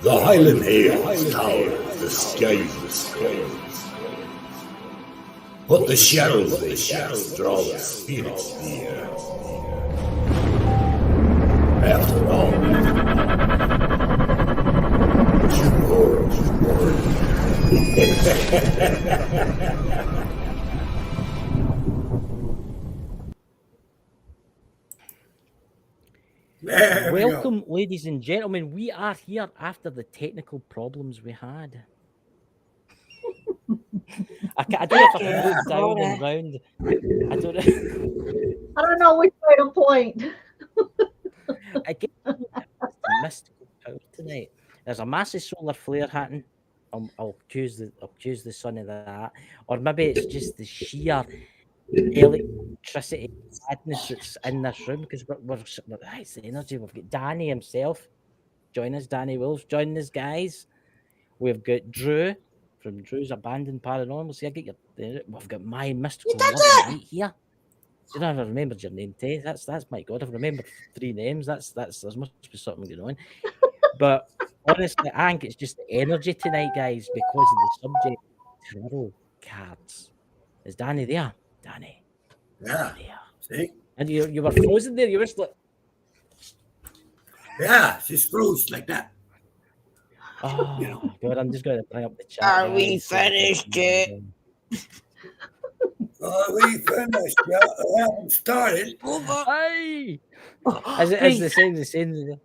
The Highland Hills towers, the skies. But the shadows they cast draw the spirits near. After all, Welcome, ladies and gentlemen. We are here after the technical problems we had. I don't know if I can look down and round. I don't know which way to point. I get mystical power tonight. There's a massive solar flare happening. I'll choose the sun of that, or maybe it's just the sheer electricity madness that's in this room because we're it's the energy. We've got Danny himself join us. Danny Wills joining us, guys. We've got Drew from Drew's Abandoned Paranormal. See, I get your. We've got my mystical love right here. You don't ever remembered your name, Tay. That's my God. I've remembered 3 names. That's there must be something going on. But honestly, I think it's just the energy tonight, guys, because of the subject. Tarot cards. Is Danny there? Danny. Yeah. There. See? And you were frozen there. You were just like. Yeah, she's froze like that. Oh, God, I'm just going to bring up the chat. Are we finished yet? We finished. Yeah, I haven't started. Aye! As the saying.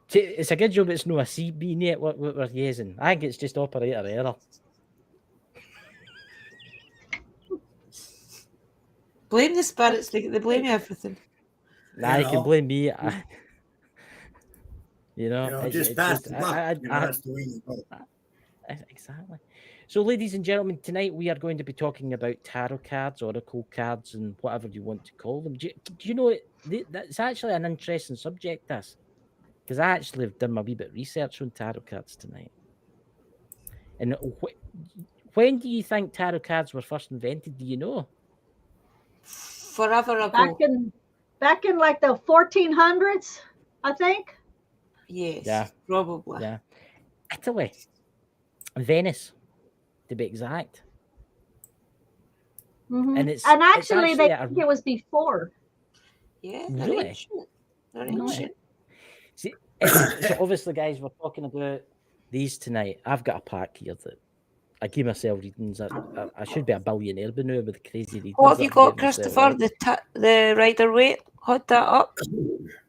It's a good job it's no a CB net what we're using. I think it's just operator error. Blame the spirits, they blame everything. Nah, you can blame me. Just pass the buck. That's the way you go. Exactly. So, ladies and gentlemen, tonight we are going to be talking about tarot cards, oracle cards, and whatever you want to call them. Do you know that's actually an interesting subject, this? Because I actually have done my wee bit of research on tarot cards tonight. And when do you think tarot cards were first invented? Do you know? Forever ago. Back in like the 1400s, I think. Yes. Yeah. Probably. Yeah. Italy. Venice, to be exact. Mm-hmm. And actually they think it was before. Yeah. Really? They're ancient. See, so obviously, guys, we're talking about these tonight. I've got a pack here that I give myself readings. I should be a billionaire by now with the crazy readings. What have you got, Christopher? The Rider-Waite. Hold that up.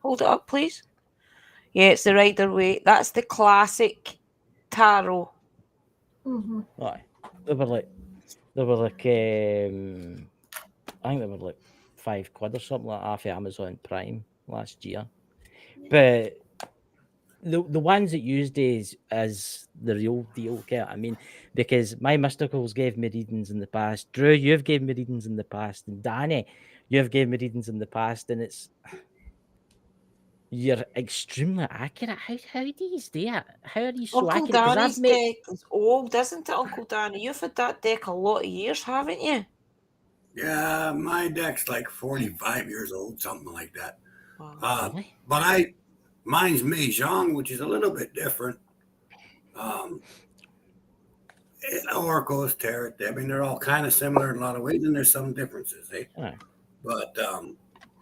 Hold it up, please. Yeah, it's the Rider-Waite. That's the classic tarot. Mm-hmm. Right. They were like I think they were like £5 or something like that for Amazon Prime last year. But the ones that used as the real deal, okay? I mean, because my mysticals gave me readings in the past. Drew, you've gave me readings in the past, and Danny, you've gave me readings in the past, and you're extremely accurate. How do you do it? How are you so Uncle accurate? Danny's deck is old, isn't it, Uncle Danny? You've had that deck a lot of years, haven't you? Yeah, my deck's like 45 years old, something like that. Wow. Really? But mine's Mahjong, which is a little bit different. Oracles, Tarot, I mean, they're all kind of similar in a lot of ways, and there's some differences, eh? Right. But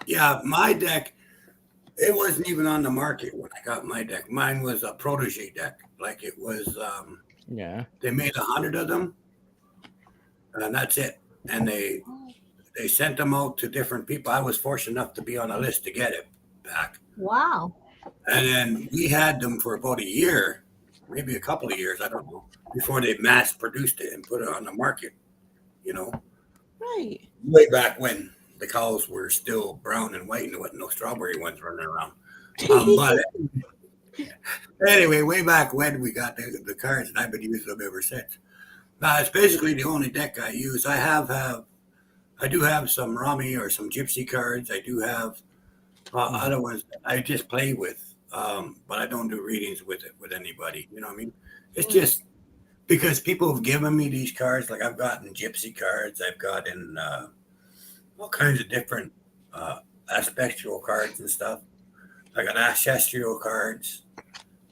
yeah, my deck, it wasn't even on the market when I got my deck. Mine was a protege deck. Like it was, yeah. They made 100 of them, and that's it. And they sent them out to different people. I was fortunate enough to be on a list to get it back. Wow. And then we had them for about a year, maybe a couple of years, I don't know, before they mass produced it and put it on the market, Right. Way back when the cows were still brown and white and there wasn't no strawberry ones running around. But anyway, way back when we got the cards, and I've been using them ever since. Now, it's basically the only deck I use. I do have some Rami or some Gypsy cards. I do have other ones that I just play with, but I don't do readings with anybody. You know what I mean? It's just because people have given me these cards. Like I've gotten Gypsy cards. I've gotten all kinds of different aspectual cards and stuff. I got ancestral cards.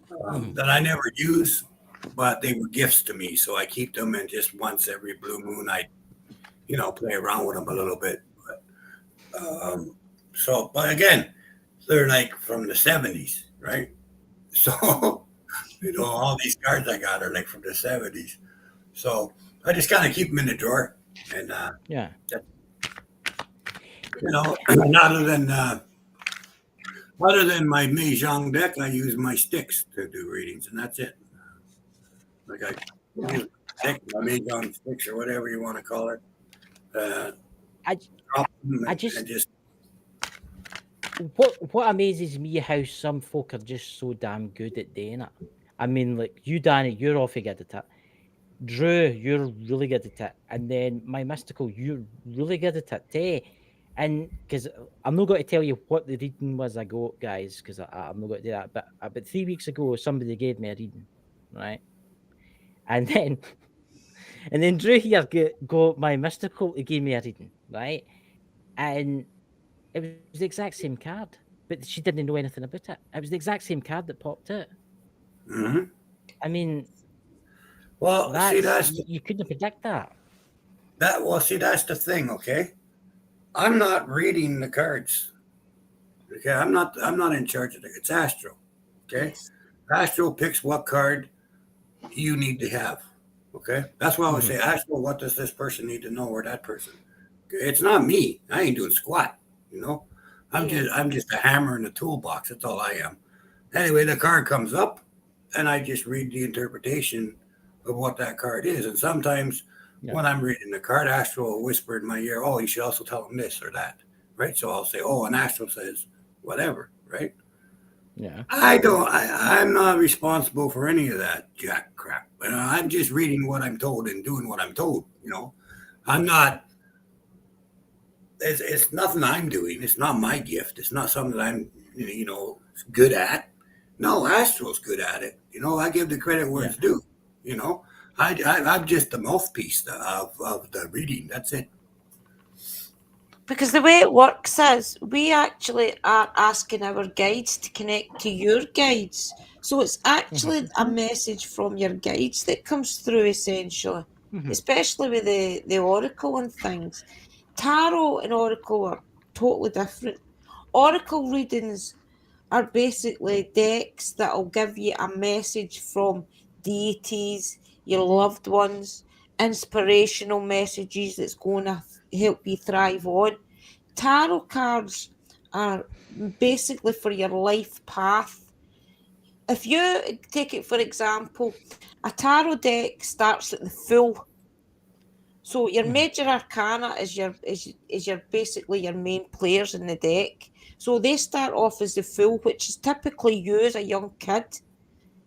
that I never use, but they were gifts to me. So I keep them, and just once every blue moon, I, play around with them a little bit. But again, they're like from the 70s, right? So, all these cards I got are like from the 70s. So I just kind of keep them in the drawer. And, Yeah. and other than my Mahjong deck, I use my sticks to do readings, and that's it. Like I use my Mahjong sticks or whatever you want to call it. I Drop them I and just just what amazes me how some folk are just so damn good at doing it. I mean, like you, Danny, you're awfully good at it. Drew, you're really good at it. And then my mystical, you're really good at it too. And because I'm not going to tell you what the reading was I got, guys, because I'm not going to do that. But about 3 weeks ago, somebody gave me a reading, right? And then and then Drew here got my mystical. He gave me a reading, right? And it was the exact same card, but she didn't know anything about it. It was the exact same card that popped out. Mhm. I mean, Well, see, that's you couldn't predict that. that's the thing. Okay, I'm not reading the cards. Okay, I'm not in charge of it. It's Astro. Okay, Yes. Astro picks what card you need to have. Okay, that's why I would Mhm. say, Astro, what does this person need to know, or that person? Okay? It's not me. I ain't doing squat. You know, I'm just Yes. I'm just a hammer in the toolbox. That's all I am. Anyway, the card comes up, and I just read the interpretation of what that card is. And sometimes Yeah, when I'm reading the card, Astro will whisper in my ear, "Oh, you should also tell him this or that," right? So I'll say, "Oh," and Astro says, "Whatever," right? yeah, I don't. I'm not responsible for any of that jack crap. I'm just reading what I'm told and doing what I'm told. I'm not. It's nothing I'm doing. It's not my gift. It's not something that I'm good at. No, Astro's good at it. I give the credit where yeah. it's due. You know, I'm just the mouthpiece of the reading. That's it. Because the way it works is we actually are asking our guides to connect to your guides. So it's actually a message from your guides that comes through essentially, Mhm. especially with the oracle and things. Tarot and oracle are totally different. Oracle readings are basically decks that'll give you a message from deities, your loved ones, inspirational messages that's going to help you thrive on. Tarot cards are basically for your life path. If you take it for example, a tarot deck starts at the full. So your major arcana is your basically your main players in the deck. So they start off as the full, which is typically you as a young kid.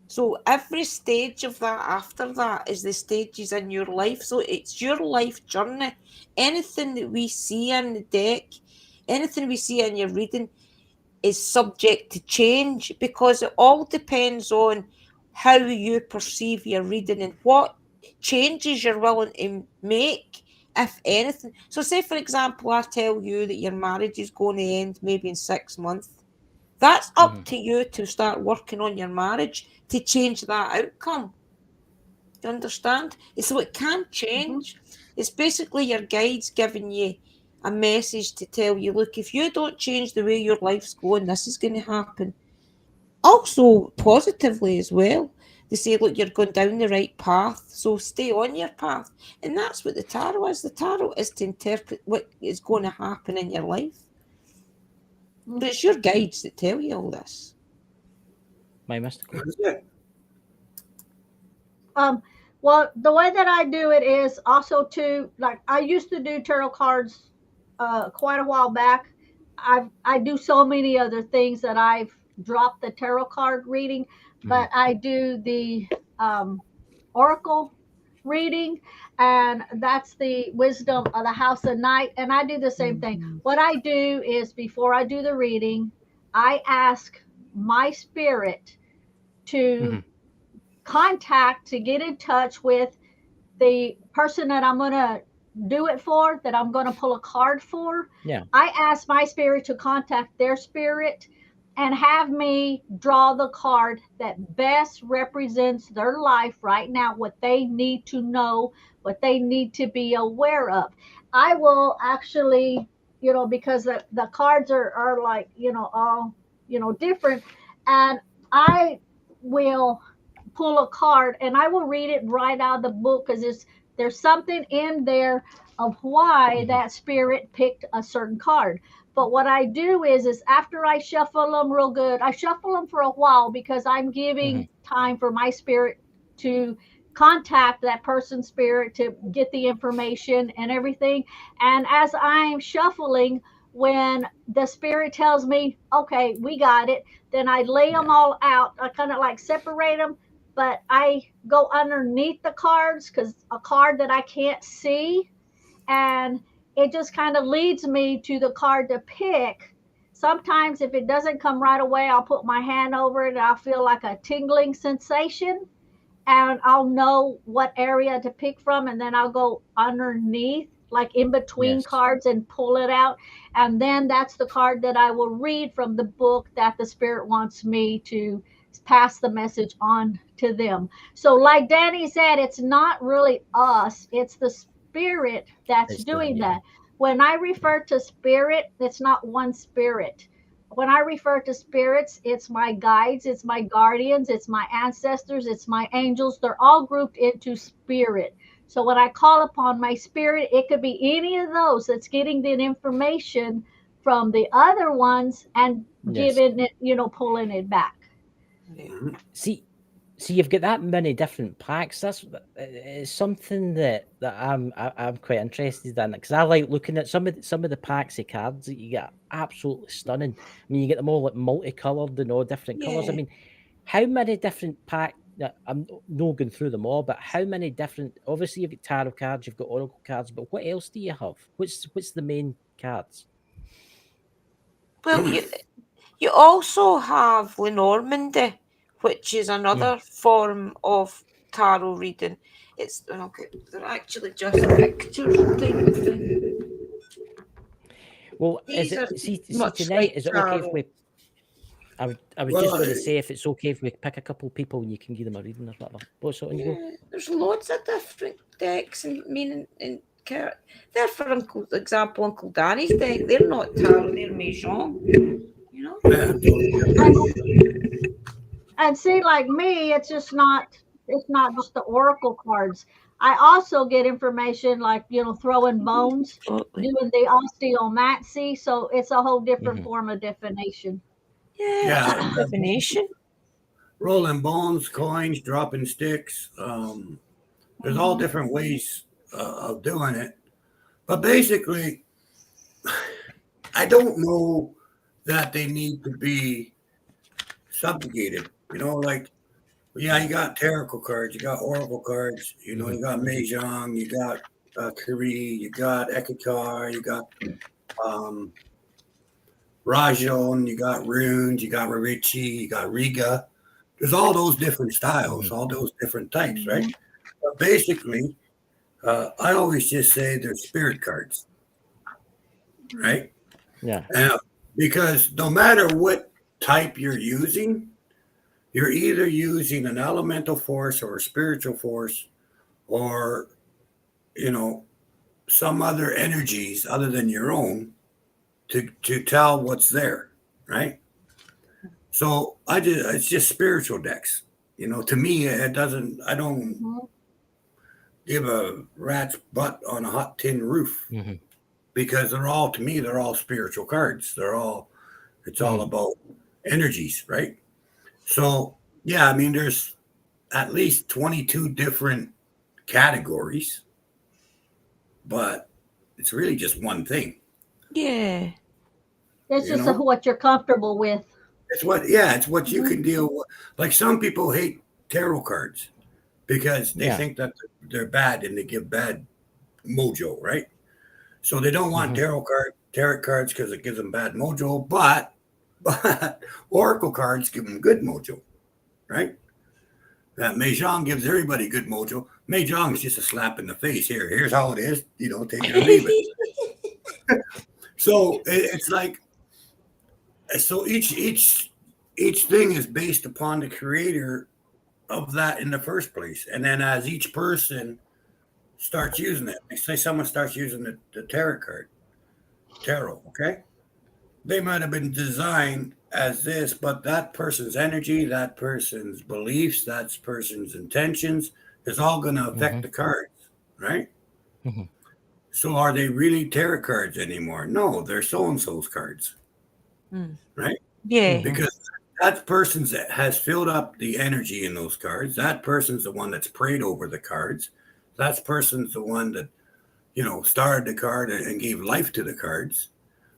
So every stage of that after that is the stages in your life. So it's your life journey. Anything that we see in the deck, anything we see in your reading is subject to change because it all depends on how you perceive your reading and what changes you're willing to make, if anything. So, say for example, I tell you that your marriage is going to end maybe in 6 months. That's up Mhm. to you to start working on your marriage to change that outcome. Do you understand? So it can Mhm. change. It's basically your guides giving you a message to tell you, look, if you don't change the way your life's going, this is going to happen. Also, positively as well, they say, look, you're going down the right path, so stay on your path. And that's what the tarot is. The tarot is to interpret what is going to happen in your life. But it's your guides that tell you all this. My mystical. That's it. Um, well, the way that I do it is also to like I used to do tarot cards quite a while back. I do so many other things that I've dropped the tarot card reading, Mhm. but I do the um, oracle reading, and that's the wisdom of the house of night. And I do the same thing. What I do is before I do the reading, I ask my spirit to Mhm. contact to get in touch with the person that I'm going to do it for, that I'm going to pull a card for. Yeah. I ask my spirit to contact their spirit and have me draw the card that best represents their life right now, what they need to know, what they need to be aware of. I will actually, because the cards are like, all, different. And I will pull a card and I will read it right out of the book because there's something in there of why that spirit picked a certain card. But what I do is after I shuffle them real good, I shuffle them for a while because I'm giving time for my spirit to contact that person's spirit to get the information and everything. And as I'm shuffling, when the spirit tells me, okay, we got it, then I lay them all out. I kind of like separate them, but I go underneath the cards because a card that I can't see, and it just kind of leads me to the card to pick. Sometimes if it doesn't come right away, I'll put my hand over it and I'll feel like a tingling sensation, and I'll know what area to pick from, and then I'll go underneath, like in between cards, and pull it out. And then that's the card that I will read from the book that the spirit wants me to pass the message on to them. So like Danny said, it's not really us, it's the spirit that's doing that. When I refer to spirit, it's not one spirit. When I refer to spirits, it's my guides, it's my guardians, it's my ancestors, it's my angels. They're all grouped into spirit. So when I call upon my spirit, it could be any of those that's getting the information from the other ones and giving it, pulling it back. See, you've got that many different packs. That's something that I'm quite interested in, because I like looking at some of the packs of cards that you get. Absolutely stunning. I mean, you get them all like multicolored and all different colors. I mean, how many different packs? I'm not going through them all, but how many different? Obviously, you've got tarot cards, you've got oracle cards, but what else do you have? What's the main cards? Well, you also have Lenormand, which is another form of tarot reading. It's they're actually just pictures type of thing. Well, see tonight? Is it okay if we? I was just going to say, if it's okay if we pick a couple of people and you can give them a reading or whatever. What's on you go? There's loads of different decks, and they're for example, Uncle Danny's deck. They're not tarot, they're Mahjong. And see, like me, it's not just the oracle cards. I also get information like, throwing bones, doing the osteomancy. So it's a whole different form of divination. Yeah. Divination. Rolling bones, coins, dropping sticks. There's all different ways of doing it. But basically, I don't know that they need to be subjugated. Like, you got tarot cards, you got oracle cards, you got Mahjong, you got Kari, you got Ekatar, you got Rajon, you got runes, you got Rarichi, you got Riga. There's all those different styles, all those different types, right? But basically, I always just say they're spirit cards, right? Yeah. Because no matter what type you're using, you're either using an elemental force or a spiritual force or, some other energies other than your own to tell what's there, right? So it's just spiritual decks. To me, I don't give a rat's butt on a hot tin roof because they're all spiritual cards. It's all about energies, right? So, I mean, there's at least 22 different categories, but it's really just one thing. Yeah. It's just what you're comfortable with. It's what you can deal with. Like, some people hate tarot cards because they think that they're bad and they give bad mojo, right? So they don't want tarot cards because it gives them bad mojo, but oracle cards give them good mojo, right? That Mahjong gives everybody good mojo. Mahjong is just a slap in the face. Here's how it is. Take it or leave it. So it's like, so each each thing is based upon the creator of that in the first place. And then as each person starts using it, like say someone starts using the tarot, okay? They might have been designed as this, but that person's energy, that person's beliefs, that person's intentions is all going to affect the cards, right? Mhm. So are they really tarot cards anymore? No, they're so and so's cards, Mm. right? Yeah. Mhm. Because that person's has filled up the energy in those cards. That person's the one that's prayed over the cards. That person's the one that started the card and gave life to the cards.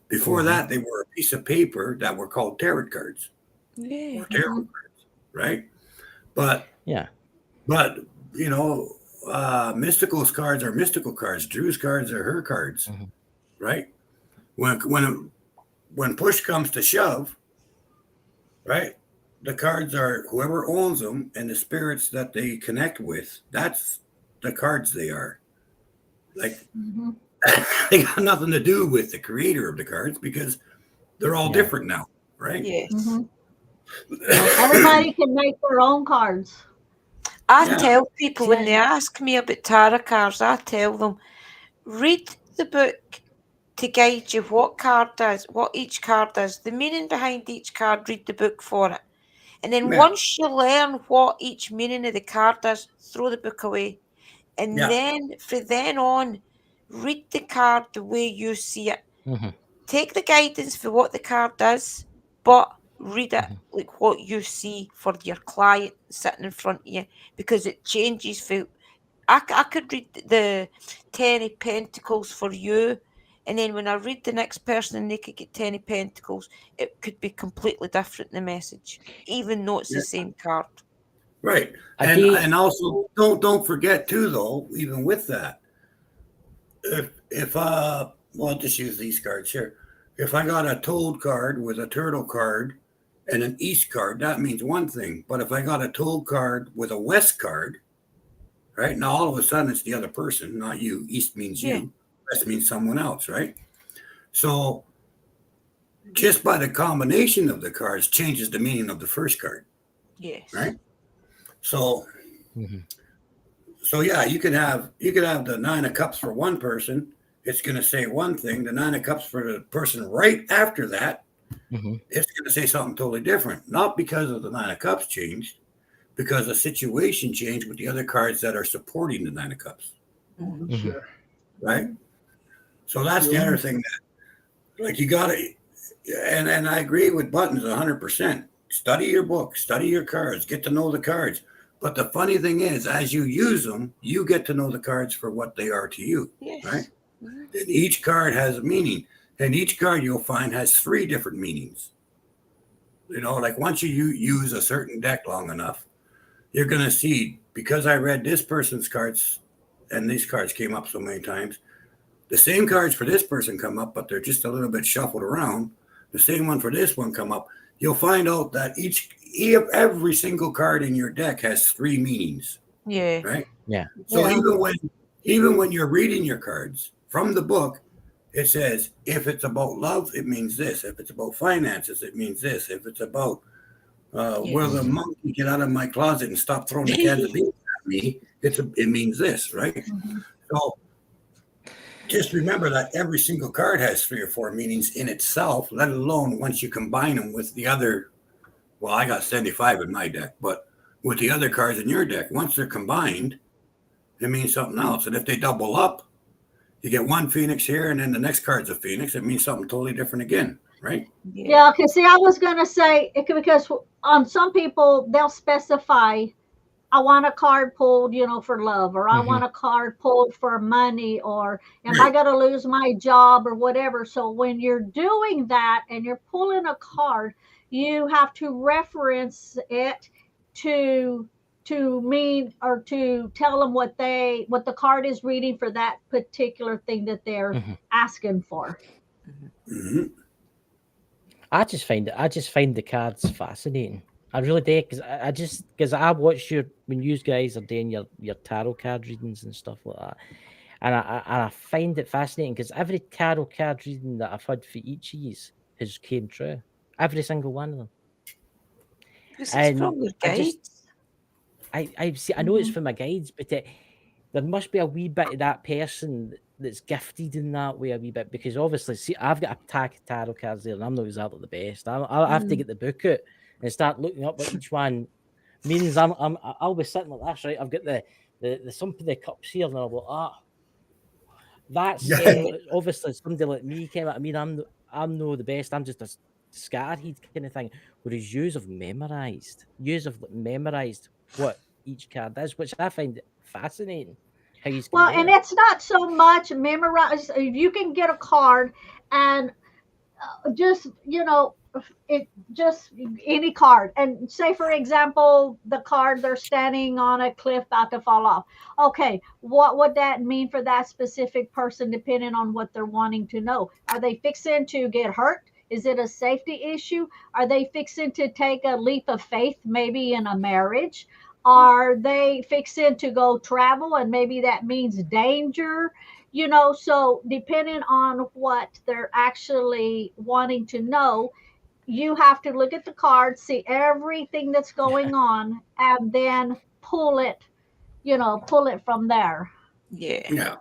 Before that, they were a piece of paper that were called tarot cards Yeah. or tarot cards, right? But Yeah. but Mystical's cards are mystical cards. Drew's cards are her cards, Mhm. right? When push comes to shove, right? The cards are whoever owns them and the spirits that they connect with. That's the cards they are. Like Mm-hmm. they got nothing to do with the creator of the cards because they're all Yeah. different now, right? Yes. Mm-hmm. Everybody can make their own cards. I Yeah. tell people when See, they ask me about tarot cards, I tell them, read the book to guide you what card does, what each card does, the meaning behind each card, read the book for it. And then Yeah. once you learn what each meaning of the card does, throw the book away. And Yeah. then from then on, read the card the way you see it. Mhm. Take the guidance for what the card does, but read it Mhm. like what you see for your client sitting in front of you because it changes. I could read the 10 of Pentacles for you, and then when I read the next person and they could get 10 of Pentacles, it could be completely different, the message, even though it's the Yeah. same card. Right. I And do. and also don't forget too though, even with that, if well I'll just use these cards here. If I got a toad card with a turtle card and an east card, that means one thing. But if I got a toad card with a west card, right? Now all of a sudden it's the other person, not you. East means Yeah. you. West means someone else, right? So just by the combination of the cards changes the meaning of the first card, Yes. right? So Mhm. yeah, you could have the nine of cups for one person. It's going to say one thing. The nine of cups for the person right after that, Mhm. it's going to say something totally different. Not because of the nine of cups changed, because the situation changed with the other cards that are supporting the nine of cups, Mhm. right? So that's the other thing that, like, you got to, and I agree with Buttons 100%. Study your book, study your cards, get to know the cards. But the funny thing is, as you use them, you get to know the cards for what they are to you, right? Yes. Mhm. And each card has a meaning, and each card you'll find has three different meanings. Like once you use a certain deck long enough, you're going to see because I read this person's cards, and these cards came up so many times. The same cards for this person come up, but they're just a little bit shuffled around. The same one for this one come up. You'll find out that every single card in your deck has three meanings, Yeah. right? Yeah. So Yeah. even when you're reading your cards from the book, it says if it's about love, it means this. If it's about finances, it means this. If it's about will the Yes. monkey get out of my closet and stop throwing the cans of beans at me, it means this, right? Mm-hmm. So just remember that every single card has three or four meanings in itself, let alone once you combine them with the other. Well, I got 75 in my deck, but with the other cards in your deck, once they're combined, it means something else. And if they double up, you get one Phoenix here, and then the next card's a Phoenix. It means something totally different again, right? Yeah. Yeah, because see, I was gonna say because some people they'll specify I want a card pulled, for love, or I Mhm. want a card pulled for money, or am I Right. going to lose my job or whatever. So when you're doing that and you're pulling a card, you have to reference it to mean or to tell them what the card is reading for that particular thing that they're Mhm. asking for. Mm-hmm. I just find the cards fascinating. I really do because I watch when you guys are doing your tarot card readings and stuff like that, and I find it fascinating because every tarot card reading that I've had for each of yous has came true. Every single one of them. Because it's And from your I just, guides. I see. I know it's for my guides, but there must be a wee bit of that person that's gifted in that way a wee bit, because obviously, see, I've got a pack of tarot cards there, and I'm not exactly the best. I'll have to get the book out and start looking up what each one means. I'll be sitting like this, right? I've got the Sympathy Cups here, and I'll go, that's obviously somebody like me came out. I mean, I'm no the best. I'm just a scatterhead kind of thing. Whereas yous have memorized. Yous have memorized what each card is, which I find fascinating. How you can Well, do and it. it's not so much memorize. You can get a card and just it just any card, and say for example the card, they're standing on a cliff about to fall off. Okay, what would that mean for that specific person, depending on what they're wanting to know? Are they fixing to get hurt? Is it a safety issue? Are they fixing to take a leap of faith, maybe in a marriage? Are they fixing to go travel, and maybe that means danger? So depending on what they're actually wanting to know, you have to look at the card, see everything that's going on, and then pull it from there. Yeah. Yeah.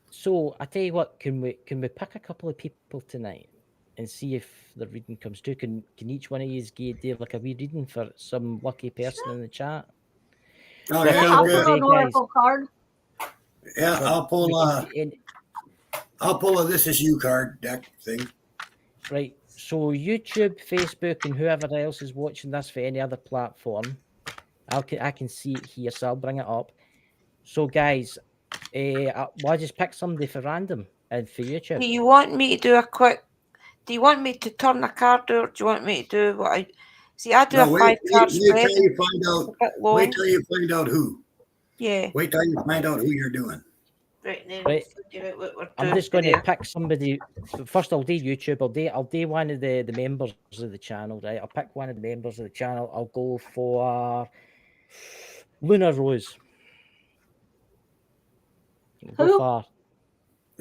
So I tell you what, can we pick a couple of people tonight and see if the reading comes through? Can each one of you do like a wee reading for some lucky person in the chat? Oh, Got yeah, I'll trouble okay. pull today, an guys. oracle card. Yeah, Right, I'll pull a This Is You card deck thing. right. So YouTube, Facebook, and whoever else is watching this for any other platform, I can see it here, so I'll bring it up. So guys, I just pick somebody for random and for YouTube. Do you want me to do a quick? Do you want me to turn a card, or do you want me to do what I see? I do No, a wait 5 card till spread. you find out. A bit long. Wait till you find out who. Yeah. Wait till you find out who you're doing. Right then, Right. we'll figure out what we're I'm doing just going to there. pick somebody. First, I'll do YouTube. I'll do one of the members of the channel. Right, I'll pick one of the members of the channel. I'll go for Luna Rose. Go Who? for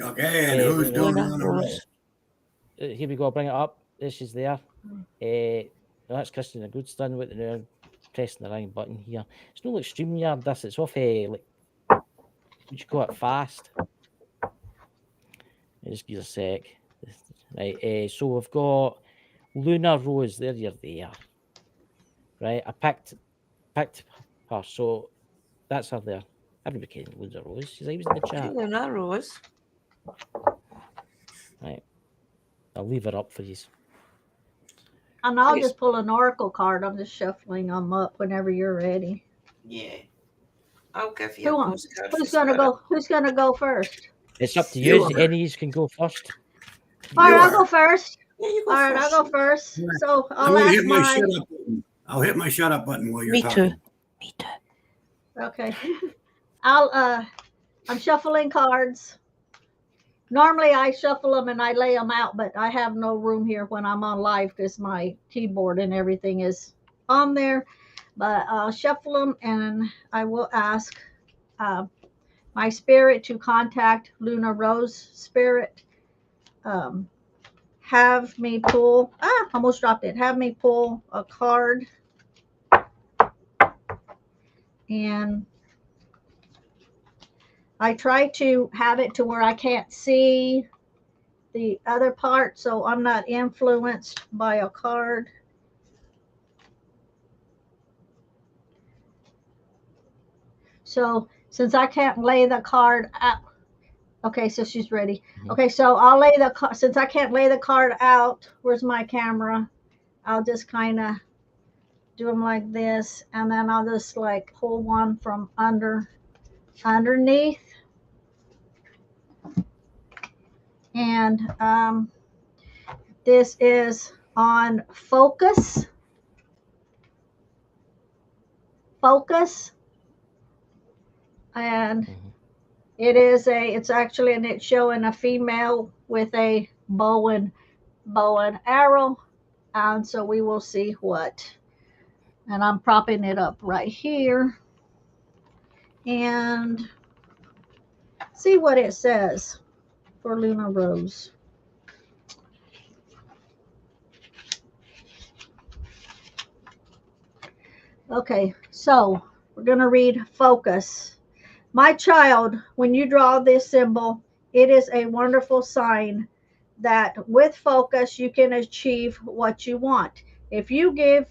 Okay, and who's doing Luna Luna Rose. Rose? here we go. I'll bring it up. This is there. That's Christina Goodstone with the pressing the right button here. It's not like StreamYard. This it's off like what you call it, fast. Just give us a sec. Right. So we've got Luna Rose. There you're there. Right. I picked her. So that's her there. Everybody can Luna Rose. She's always in the chat. Luna Rose. Right. I'll leave her up for you. And I'll just pull an oracle card. I'm just shuffling them up whenever you're ready. Yeah. I'll give you a postcard. Who's gonna go first? It's up to You you. are. Any of you can go first. All right, You I'll go are. first. Yeah, you go All right, first. I'll go first. Right. So I'm I'll gonna ask hit my my. shut up button. I'll hit my shut up button while you're Me talking. too. Me too. Okay. I'm shuffling cards. Normally I shuffle them and I lay them out, but I have no room here when I'm on live because my keyboard and everything is on there. But I'll shuffle them and I will ask my spirit to contact Luna Rose spirit. Have me pull. Almost dropped it. Have me pull a card. And I try to have it to where I can't see the other part, so I'm not influenced by a card. So since I can't lay the card out, okay, so she's ready. Okay, so I'll lay the card, since I can't lay the card out, where's my camera? I'll just kind of do them like this, and then I'll just like pull one from underneath. And this is on focus. And it's actually, and it's showing a female with a bow and arrow. And so we will see what, and I'm propping it up right here and see what it says for Luna Rose. Okay, so we're going to read focus. My child, when you draw this symbol, it is a wonderful sign that with focus you can achieve what you want. If you give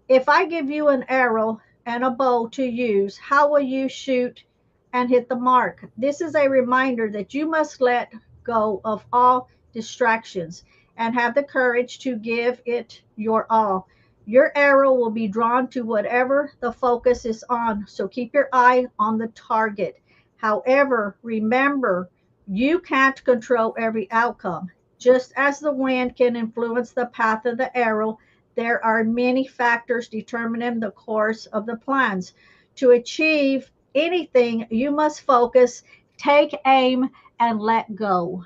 If I give you an arrow and a bow to use, how will you shoot and hit the mark? This is a reminder that you must let go of all distractions and have the courage to give it your all. Your arrow will be drawn to whatever the focus is on, so keep your eye on the target. However, remember, you can't control every outcome. Just as the wind can influence the path of the arrow, there are many factors determining the course of the plans. To achieve anything, you must focus, take aim, and let go.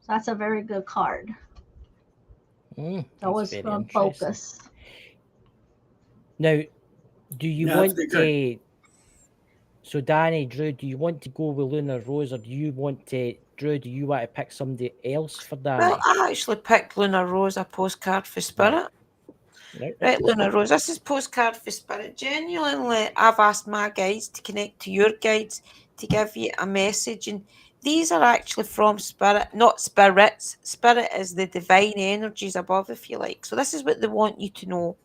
So that's a very good card. That That's was very from interesting. Focus. Now, do you Yeah, that's want a good card. to? So, Danny, Drew, do you want to go with Luna Rose, or do you want to, Drew? Do you want to pick somebody else for Well, Danny? I actually picked Luna Rose, a postcard for Spirit. Right. Right, Luna Rose, this is postcard for Spirit. Genuinely, I've asked my guides to connect to your guides to give you a message, and these are actually from Spirit, not spirits. Spirit is the divine energies above, if you like. So this is what they want you to know.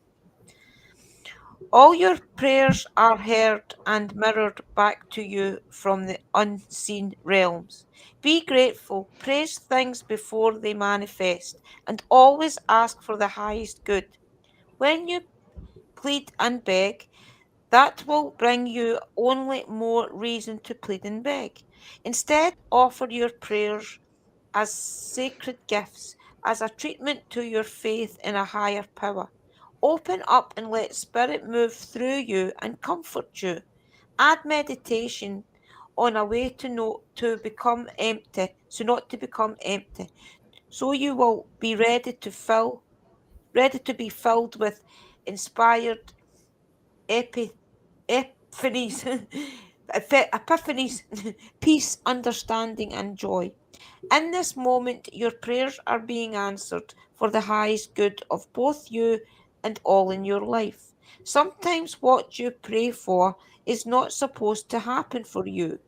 All your prayers are heard and mirrored back to you from the unseen realms. Be grateful, praise things before they manifest, and always ask for the highest good. When you plead and beg, that will bring you only more reason to plead and beg. Instead, offer your prayers as sacred gifts, as a treatment to your faith in a higher power. Open up and let Spirit move through you and comfort you. Add meditation on a way to become empty, so not to become empty. So you will be ready to be filled with inspired epiphanies, epiphanies, peace, understanding, and joy. In this moment, your prayers are being answered for the highest good of both you and all in your life. Sometimes what you pray for is not supposed to happen for you,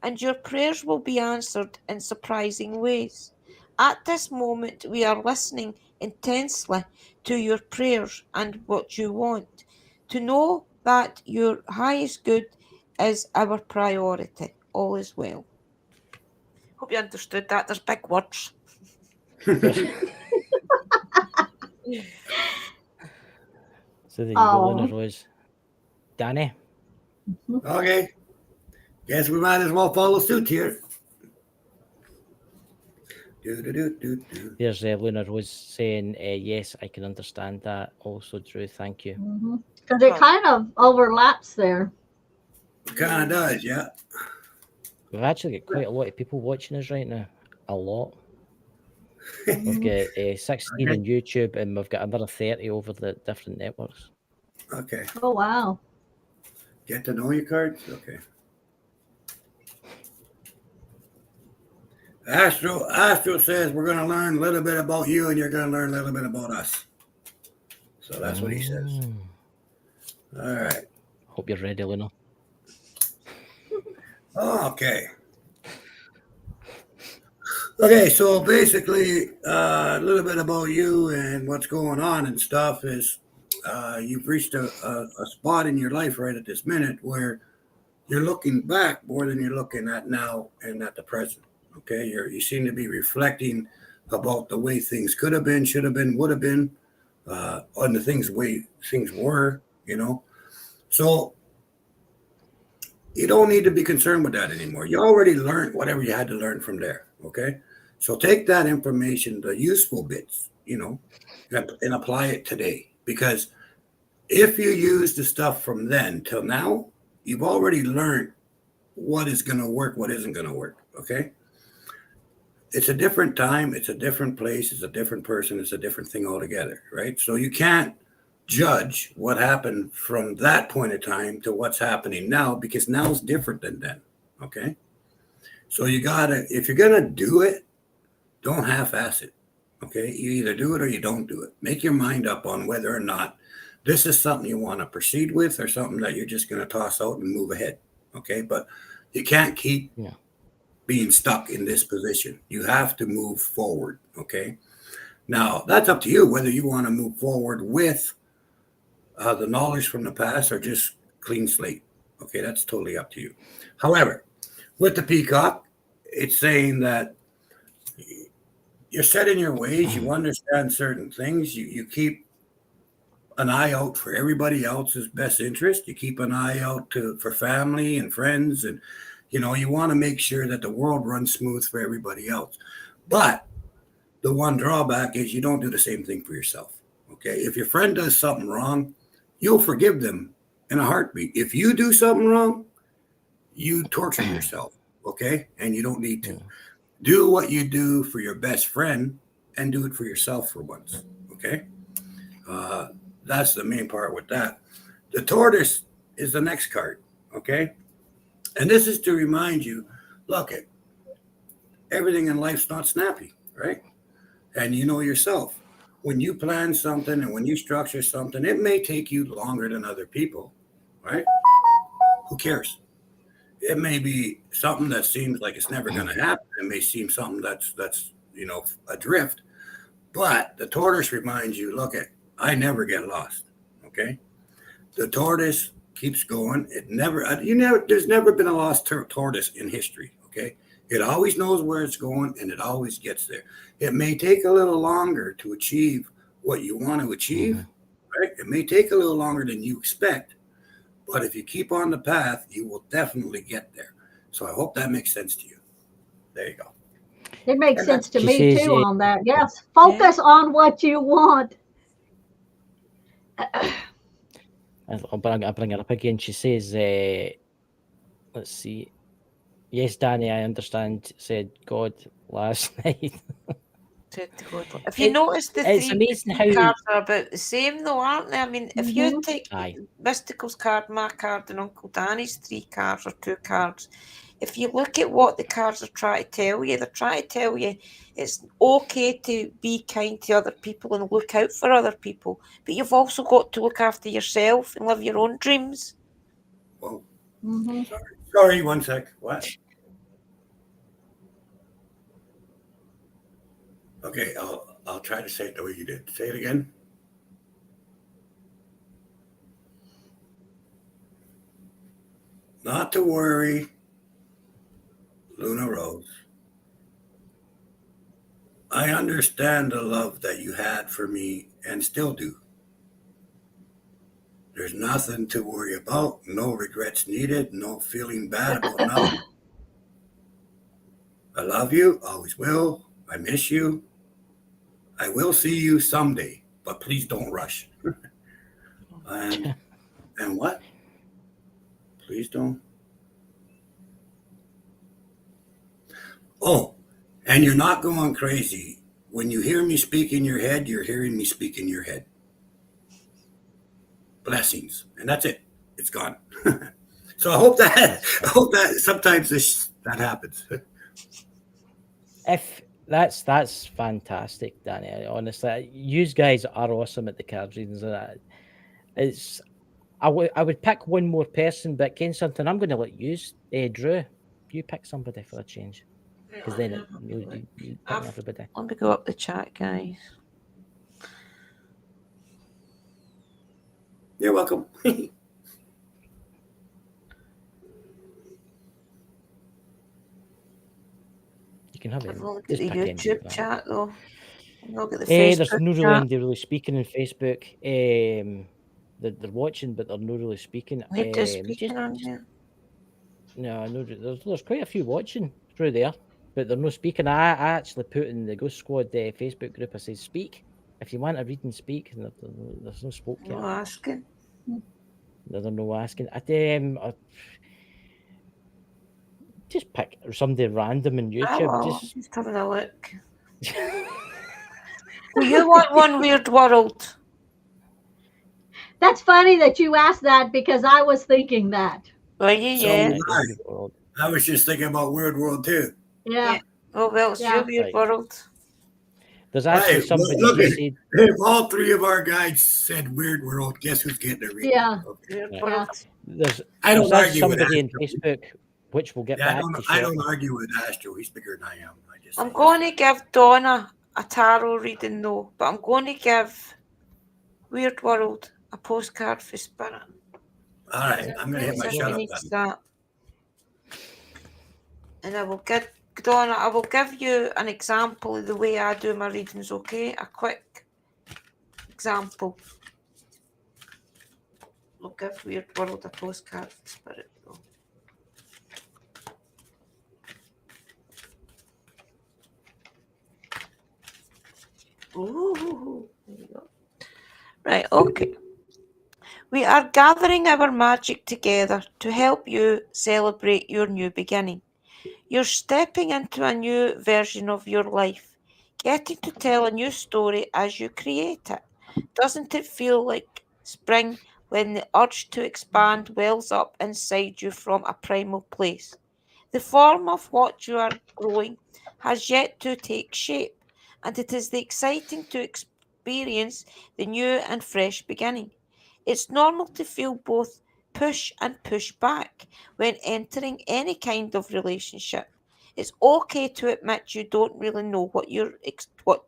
and your prayers will be answered in surprising ways. At this moment, we are listening intensely to your prayers and what you want. To know that your highest good is our priority. All is well. Hope you understood that. There's big words. So there you go, Luna Oh, Rose. Danny. Okay. Guess we might as well follow suit here. Do, do, do, do, do. There's Luna Rose saying, yes, I can understand that. Also, Drew, thank you. because it kind of overlaps there. Kind of does, yeah. We've actually got quite a lot of people watching us right now. A lot. We've got 16 Okay. on YouTube, and we've got another 30 over the different networks. Okay. Oh, wow. Get to know your cards? Okay. Astro says we're going to learn a little bit about you and you're going to learn a little bit about us. So that's what he says. All right. Hope you're ready, Luna. Okay. Okay, so basically, a little bit about you and what's going on and stuff is you've reached a spot in your life right at this minute where you're looking back more than you're looking at now and at the present. Okay, you seem to be reflecting about the way things could have been, should have been, would have been, on the way things were. So you don't need to be concerned with that anymore. You already learned whatever you had to learn from there. Okay, so take that information, the useful bits, and apply it today. Because if you use the stuff from then till now, you've already learned what is going to work, what isn't going to work. Okay. It's a different time, it's a different place, it's a different person, it's a different thing altogether, right? So you can't judge what happened from that point of time to what's happening now because now is different than then. Okay. So if you're going to do it, don't half ass it. Okay. You either do it or you don't do it. Make your mind up on whether or not this is something you want to proceed with or something that you're just going to toss out and move ahead. Okay. But you can't keep being stuck in this position. You have to move forward. Okay. Now, that's up to you whether you want to move forward with the knowledge from the past or just clean slate. Okay. That's totally up to you. However, with the peacock, it's saying that you're set in your ways. You understand certain things. You keep an eye out for everybody else's best interest. You keep an eye out for family and friends. And, you know, you want to make sure that the world runs smooth for everybody else. But the one drawback is you don't do the same thing for yourself. Okay. If your friend does something wrong, you'll forgive them in a heartbeat. If you do something wrong, you torture yourself. Okay. And you don't need to. Do what you do for your best friend and do it for yourself for once. Okay. That's the main part with that. The tortoise is the next card. Okay. And this is to remind you, look, everything in life's not snappy, right? And you know yourself, when you plan something and when you structure something, it may take you longer than other people, right? Who cares? It may be something that seems like it's never going to happen. It may seem something that's adrift. But the tortoise reminds you, look, I never get lost. Okay. The tortoise keeps going. There's never been a lost tortoise in history. Okay. It always knows where it's going and it always gets there. It may take a little longer to achieve what you want to achieve, right? It may take a little longer than you expect, but if you keep on the path, you will definitely get there. So I hope that makes sense to you. There you go. It makes sense to She me says, too on that. Yes. Focus on what you want. I'll bring her up again. She says, let's see. Yes, Danny, I understand, said God last night. If you notice, the it's three amazing how cards are about the same, though, aren't they? I mean, if you take Mystical's card, my card, and Uncle Danny's 3 cards or 2 cards, if you look at what the cards are trying to tell you, they're trying to tell you it's okay to be kind to other people and look out for other people, but you've also got to look after yourself and live your own dreams. Whoa. Sorry, 1 sec. What? Okay, I'll try to say it the way you did. Say it again. Not to worry, Luna Rose. I understand the love that you had for me and still do. There's nothing to worry about, no regrets needed, no feeling bad about nothing. I love you, always will. I miss you. I will see you someday, but please don't rush. and what? Please don't. Oh, and you're not going crazy. When you hear me speak in your head, you're hearing me speak in your head. Blessings. And that's it. It's gone. So I hope that sometimes that happens. If that's fantastic, Danny. Honestly, you guys are awesome at the card readings. I would pick one more person, but Ken, something I'm going to let you, Drew. You pick somebody for a change, because then you pick everybody. Let me go up the chat, guys. You're welcome. You can have it. I've looked at the YouTube chat though. There's no really anybody really speaking on Facebook. They're watching, but they're not really speaking. No, there's quite a few watching through there, but they're not speaking. I actually put in the Ghost Squad Facebook group. I say speak if you want to read and speak. And there's no spoke yet. No asking. There's no asking. Just pick somebody random on YouTube. Just having a look. Do you want one weird world? That's funny that you asked that because I was thinking that. Well, yeah. I was just thinking about Weird World too. Yeah. Oh well, it's your weird world. There's actually Hey, somebody look just at said, if all three of our guys said weird world, guess who's getting a reading? Yeah. Okay. Weird Yeah. world. there's I don't there's argue with somebody in Astro. Facebook, which we'll get Yeah, back to I don't shortly. argue with Astro. He's bigger than I am. I just I'm say going yes. to give Donna a tarot reading though, but I'm going to give Weird World a postcard for Spirit. All right, I'm gonna hit It's my if shut he up needs button. that. And I will get Donna, I will give you an example of the way I do my readings, okay? A quick example. We'll give Weird World a postcard for Spirit though. Ooh, there you go. Right, okay. We are gathering our magic together to help you celebrate your new beginning. You're stepping into a new version of your life, getting to tell a new story as you create it. Doesn't it feel like spring when the urge to expand wells up inside you from a primal place? The form of what you are growing has yet to take shape, and it is the exciting to experience the new and fresh beginning. It's normal to feel both push and push back when entering any kind of relationship. It's okay to admit you don't really know what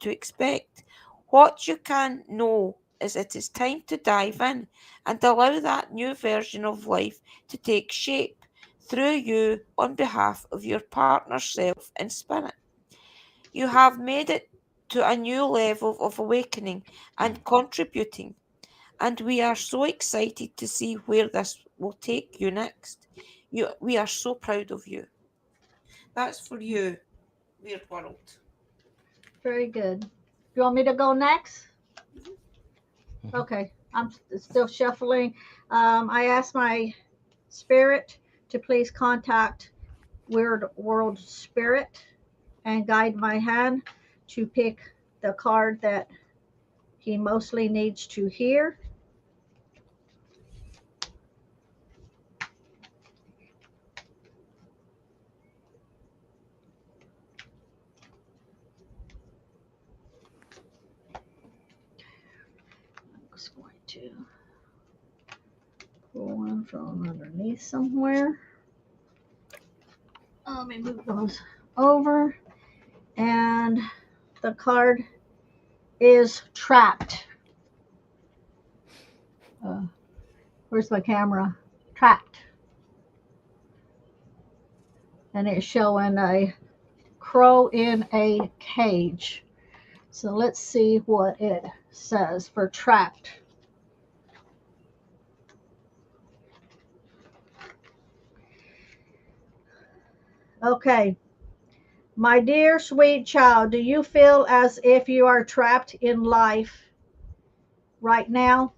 to expect. What you can know is it is time to dive in and allow that new version of life to take shape through you on behalf of your partner's self and spirit. You have made it to a new level of awakening and contributing, and we are so excited to see where this will take you next. We are so proud of you. That's for you, Weird World. Very good. You want me to go next? Mhm. Okay. I'm still shuffling. I asked my spirit to please contact Weird World Spirit and guide my hand to pick the card that he mostly needs to hear. I'm just going to pull one from underneath somewhere. Let me move those over. And the card is trapped. Uh, where's my camera? Trapped. And it's showing a crow in a cage. So let's see what it says for trapped. Okay. My dear sweet child, do you feel as if you are trapped in life right now?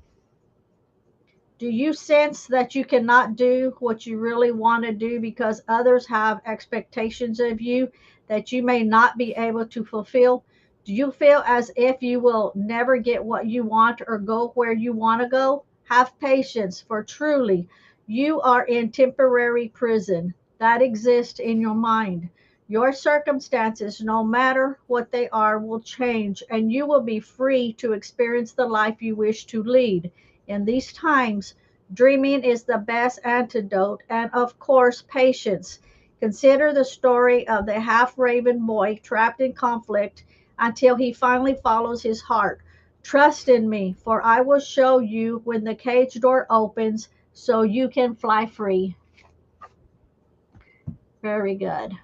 Do you sense that you cannot do what you really want to do because others have expectations of you that you may not be able to fulfill? Do you feel as if you will never get what you want or go where you want to go? Have patience, for truly you are in temporary prison that exists in your mind. Your circumstances, no matter what they are, will change and you will be free to experience the life you wish to lead. In these times, dreaming is the best antidote, and of course, patience. Consider the story of the half raven boy trapped in conflict until he finally follows his heart. Trust in me, for I will show you when the cage door opens so you can fly free. Very good.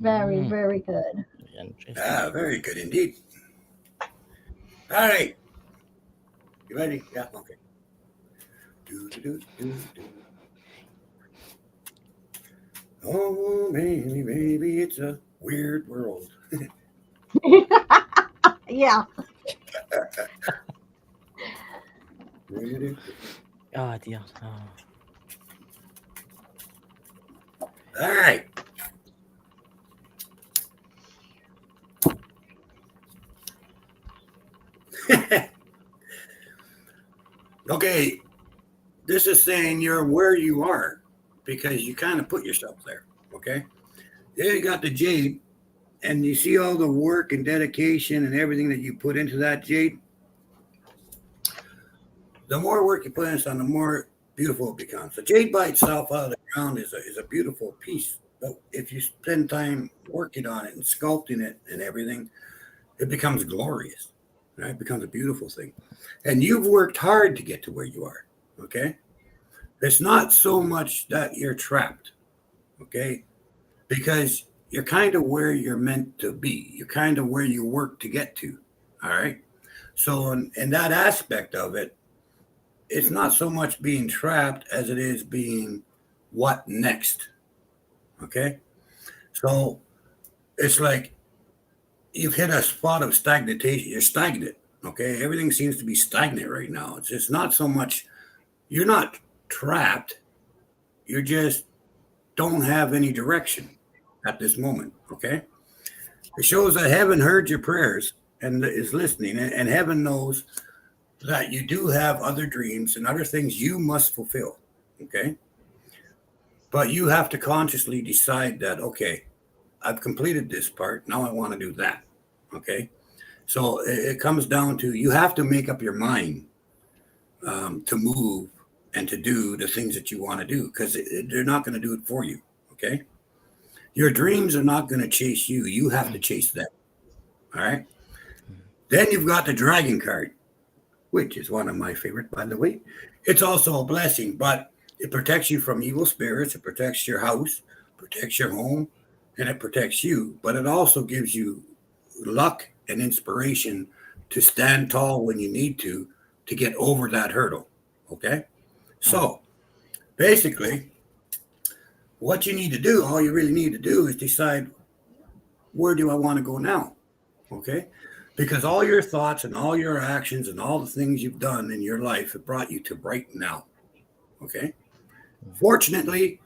Very, Mm, very good. interesting. Ah, very good indeed. All right, you ready? Yeah, okay. Do, do, do, do, do. Oh, baby, baby, it's a weird world. Yeah. Oh dear. Oh. All right. Okay, this is saying you're where you are because you kind of put yourself there. Okay. Then you got the jade, And you see all the work and dedication and everything that you put into that, Jade. The more work you put into something, the more beautiful it becomes. The jade by itself out of the ground is a beautiful piece. But if you spend time working on it and sculpting it and everything, it becomes glorious. Right? It becomes a beautiful thing. And you've worked hard to get to where you are. Okay. It's not so much that you're trapped. Okay. Because you're kind of where you're meant to be. You're kind of where you work to get to. All right. So, in that aspect of it, it's not so much being trapped as it is being what next. Okay. So, it's like you've hit a spot of stagnation. You're stagnant. Okay. Everything seems to be stagnant right now. It's not so much, you're not trapped. You just don't have any direction at this moment. Okay. It shows that heaven heard your prayers and is listening, and heaven knows that you do have other dreams and other things you must fulfill. Okay. But you have to consciously decide that, okay, I've completed this part. Now I want to do that. Okay. So it comes down to you have to make up your mind to move and to do the things that you want to do because they're not going to do it for you. Okay. Your dreams are not going to chase you. You have to chase them. All right. Then you've got the dragon card, which is one of my favorite, by the way. It's also a blessing, but it protects you from evil spirits. It protects your house, protects your home, and it protects you. But it also gives you luck and inspiration to stand tall when you need to get over that hurdle. Okay. So basically, what you need to do, all you really need to do is decide where do I want to go now? Okay. Because all your thoughts and all your actions and all the things you've done in your life have brought you to right now. Okay. Fortunately,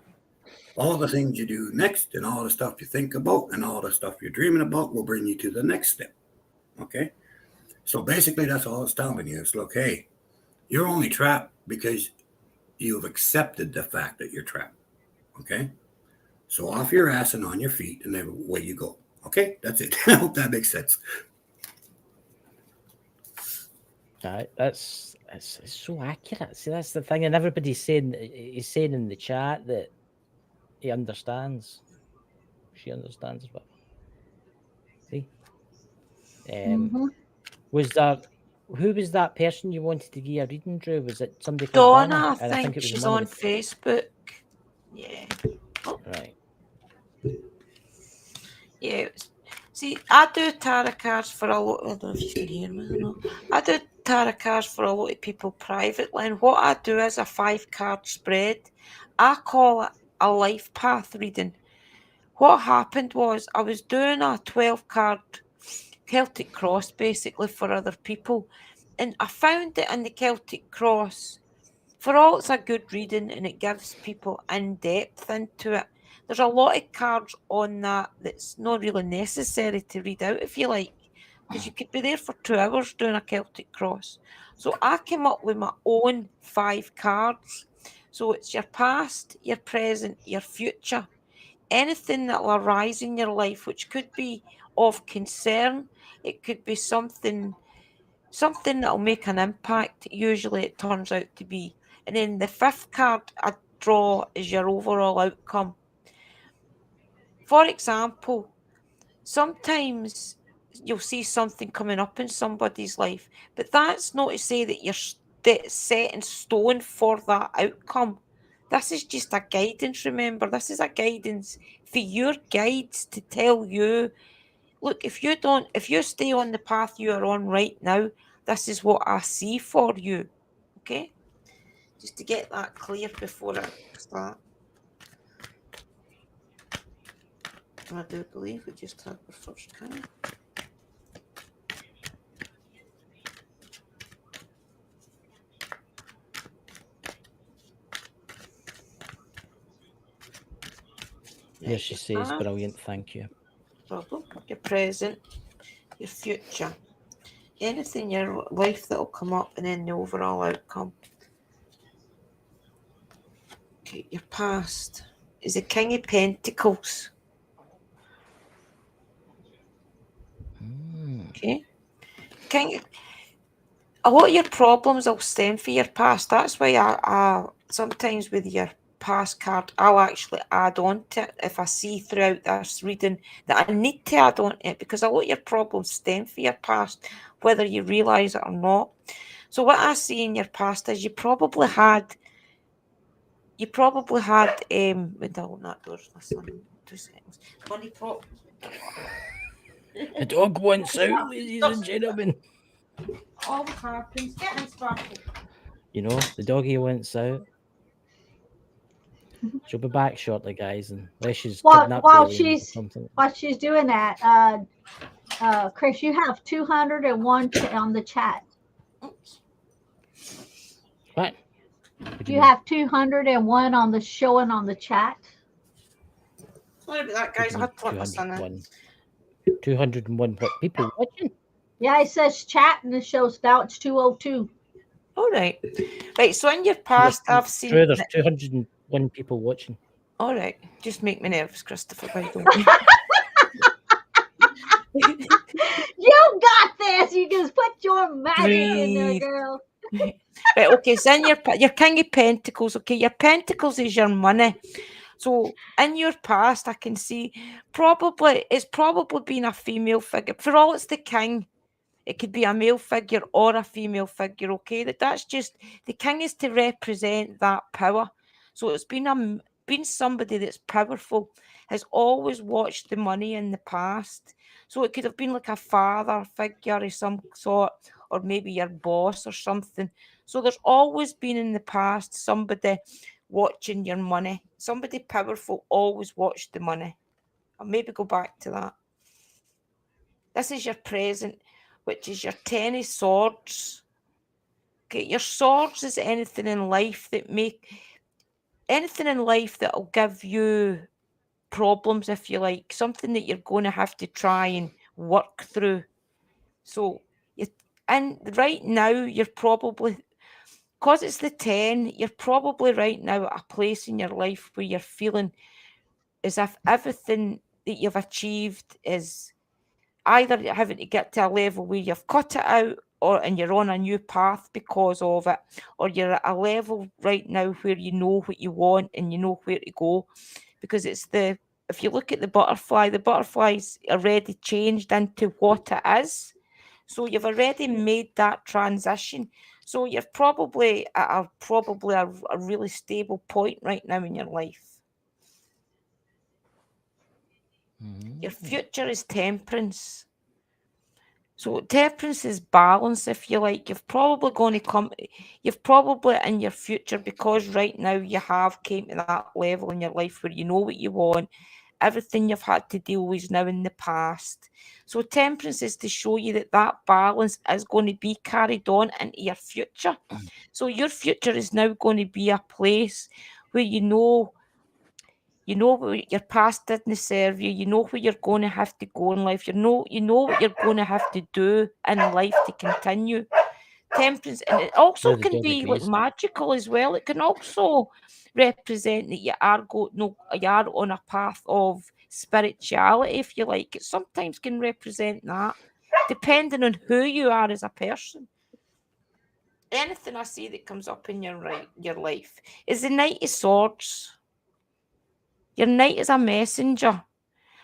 all the things you do next and all the stuff you think about and all the stuff you're dreaming about will bring you to the next step. Okay. So basically, that's all it's telling you. It's like, hey, you're only trapped because you've accepted the fact that you're trapped. Okay. So off your ass and on your feet, and then away you go. Okay. That's it. I hope that makes sense. That's it's so accurate. See, that's the thing, and everybody's saying he's saying in the chat that he understands. She understands, but see, Mhm. was that who was that person you wanted to give a reading, Drew? Was it somebody called Donna, Donna? I And think it was in she's one on of the Facebook. Yeah. right. Yeah. See, I do tarot cards for a lot. I don't know if you can hear me or not. I do tarot cards for a lot of people privately, and what I do is a 5-card spread. I call it a life path reading. What happened was I was doing a 12-card Celtic cross basically for other people, and I found that in the Celtic cross, for all it's a good reading and it gives people in depth into it, there's a lot of cards on that that's not really necessary to read out if you like, because you could be there for 2 hours doing a Celtic cross. So I came up with my own 5 cards. So it's your past, your present, your future, anything that will arise in your life, which could be of concern, it could be something that'll make an impact. Usually it turns out to be. And then the 5th card I draw is your overall outcome. For example, sometimes you'll see something coming up in somebody's life, but that's not to say that you're set in stone for that outcome. This is just a guidance, remember. This is a guidance for your guides to tell you, look, if you stay on the path you are on right now, this is what I see for you. Okay? Just to get that clear before I start. I do believe we just had the first card. Yes, she says, brilliant, thank you. Problem. Your present, your future, anything in your life that'll come up, and then the overall outcome. Okay, your past is the King of Pentacles. Okay. King, a lot of your problems will stem from your past. That's why I sometimes with your past card, I'll actually add on to it if I see throughout this reading that I need to add on to it, because a lot of your problems stem from your past, whether you realise it or not. So what I see in your past is you probably had wait, I'll open that door, listen, 2 seconds. Funny prop. The dog wants out, ladies and gentlemen. All happens. Get in, Sparkle. You know, the doggy wants out. She'll be back shortly, guys, unless she's kidnapped While aliens or something. she's doing that, Chris, you have 201 on the chat. Oops. What? You have 201 on the showing on the chat. Sorry about that, guys. I had to let my son in. 201 what, people watching? Yeah, it says chat and it shows now it's 202. All right. Right, so in your past, I've seen... True, there's 201 people watching. All right. Just make me nervous, Christopher. Why don't you? You got this. You just put your magic in there, Breathe. girl. Right, okay, so in your King of Pentacles, okay, your Pentacles is your money. So in your past, I can see it's probably been a female figure. For all it's the king, it could be a male figure or a female figure, okay? That's just, the king is to represent that power. So it's been somebody that's powerful, has always watched the money in the past. So it could have been like a father figure of some sort, or maybe your boss or something. So there's always been in the past somebody watching your money. Somebody powerful always watched the money. I'll maybe go back to that. This is your present, which is your 10 of swords. Okay, your swords is anything in life that'll give you problems, if you like, something that you're going to have to try and work through. So, right now, you're probably, because it's the 10, you're probably right now at a place in your life where you're feeling as if everything that you've achieved is either having to get to a level where you've cut it out, and you're on a new path because of it, or you're at a level right now where you know what you want and you know where to go. Because if you look at the butterfly's already changed into what it is. So you've already made that transition. So you're probably at a really stable point right now in your life. Your future is temperance. So temperance is balance, if you like. You've probably in your future, because right now you have came to that level in your life where you know what you want. Everything you've had to deal with is now in the past. So temperance is to show you that balance is going to be carried on into your future. So your future is now going to be a place where you know what your past didn't serve you. You know where you're going to have to go in life. You know what you're going to have to do in life to continue. Temperance, and it also can be like magical as well. It can also represent that you are on a path of spirituality, if you like. It sometimes can represent that, depending on who you are as a person. Anything I see that comes up in your life is the Knight of Swords. Your knight is a messenger.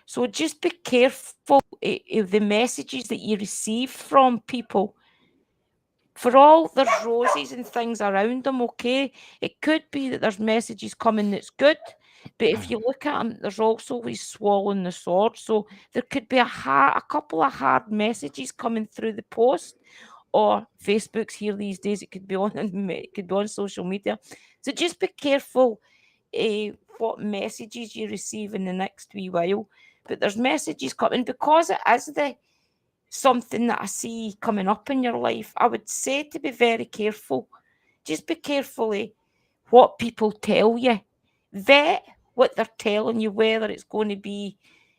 So just be careful of the messages that you receive from people. For all there's roses and things around them, okay? It could be that there's messages coming that's good, but if you look at them, there's also he's swallowing the sword. So there could be a couple of hard messages coming through the post, or Facebook's here these days. It could be on social media. So just be careful what messages you receive in the next wee while. But there's messages coming, because it is something that I see coming up in your life. I would say to be very careful. Just be careful what people tell you. Vet what they're telling you, whether it's going to be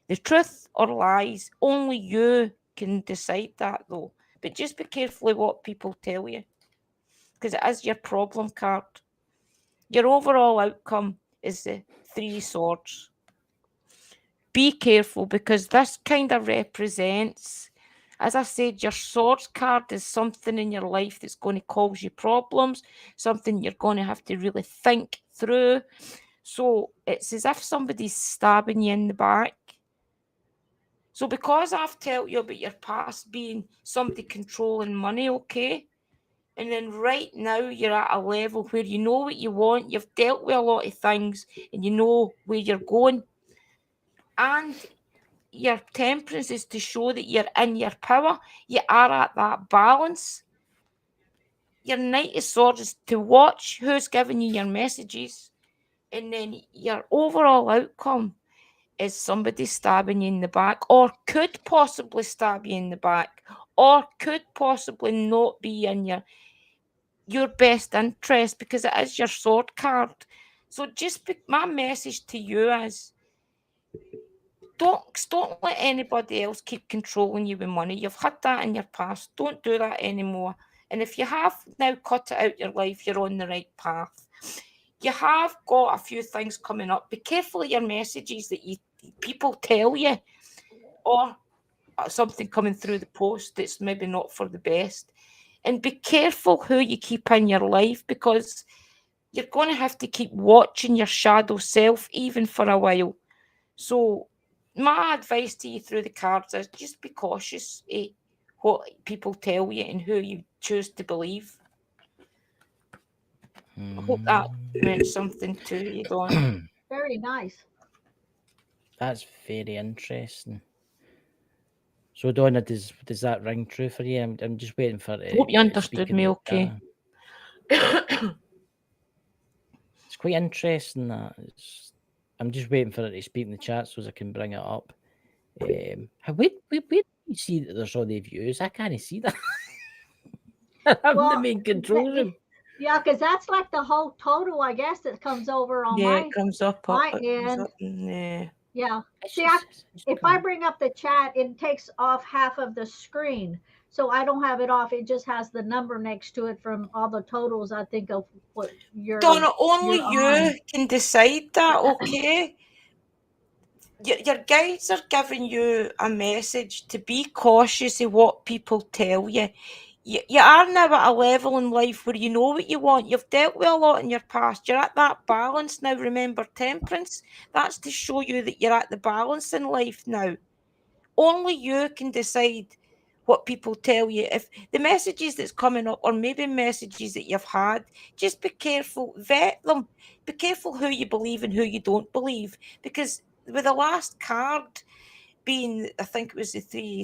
the truth or lies. Only you can decide that, though. But just be careful what people tell you, because it is your problem card. Your overall outcome is the 3 swords. Be careful, because this kind of represents As I said, your swords card is something in your life that's going to cause you problems, something you're going to have to really think through. So it's as if somebody's stabbing you in the back. So because I've told you about your past being somebody controlling money, okay? And then right now you're at a level where you know what you want, you've dealt with a lot of things, and you know where you're going. And your temperance is to show that you're in your power, you are at that balance. Your Knight of Swords is to watch who's giving you your messages, and then your overall outcome is somebody stabbing you in the back, or could possibly stab you in the back, or could possibly not be in your best interest because it is your sword card. So my message to you is don't let anybody else keep controlling you with money. You've had that in your past. Don't do that anymore. And if you have now cut it out your life, you're on the right path. You have got a few things coming up. Be careful of your messages that people tell you, or something coming through the post that's maybe not for the best. And be careful who you keep in your life, because you're going to have to keep watching your shadow self even for a while. So my advice to you through the cards is just be cautious of what people tell you and who you choose to believe. I hope that meant something to you, Donna. Very nice. That's very interesting. So Donna, does that ring true for you? I'm just waiting for it. Hope you understood me okay. It's quite interesting that. I'm just waiting for it to speak in the chat so as I can bring it up. Where do you see that there's all the views? I can't see that. I'm the main control room. Yeah, because that's like the whole total, I guess, that comes over on my it comes up my end. Yeah. See, if I bring up the chat, it takes off half of the screen. So I don't have it off. It just has the number next to it from all the totals, I think, of what you're Donna, only you on. can decide that, okay? Your guides are giving you a message to be cautious of what people tell you. You are now at a level in life where you know what you want. You've dealt with a lot in your past. You're at that balance now. Remember, temperance, that's to show you that you're at the balance in life now. Only you can decide what people tell you. If the messages that's coming up, or maybe messages that you've had, just be careful, vet them. Be careful who you believe and who you don't believe. Because with the last card being, I think it was the three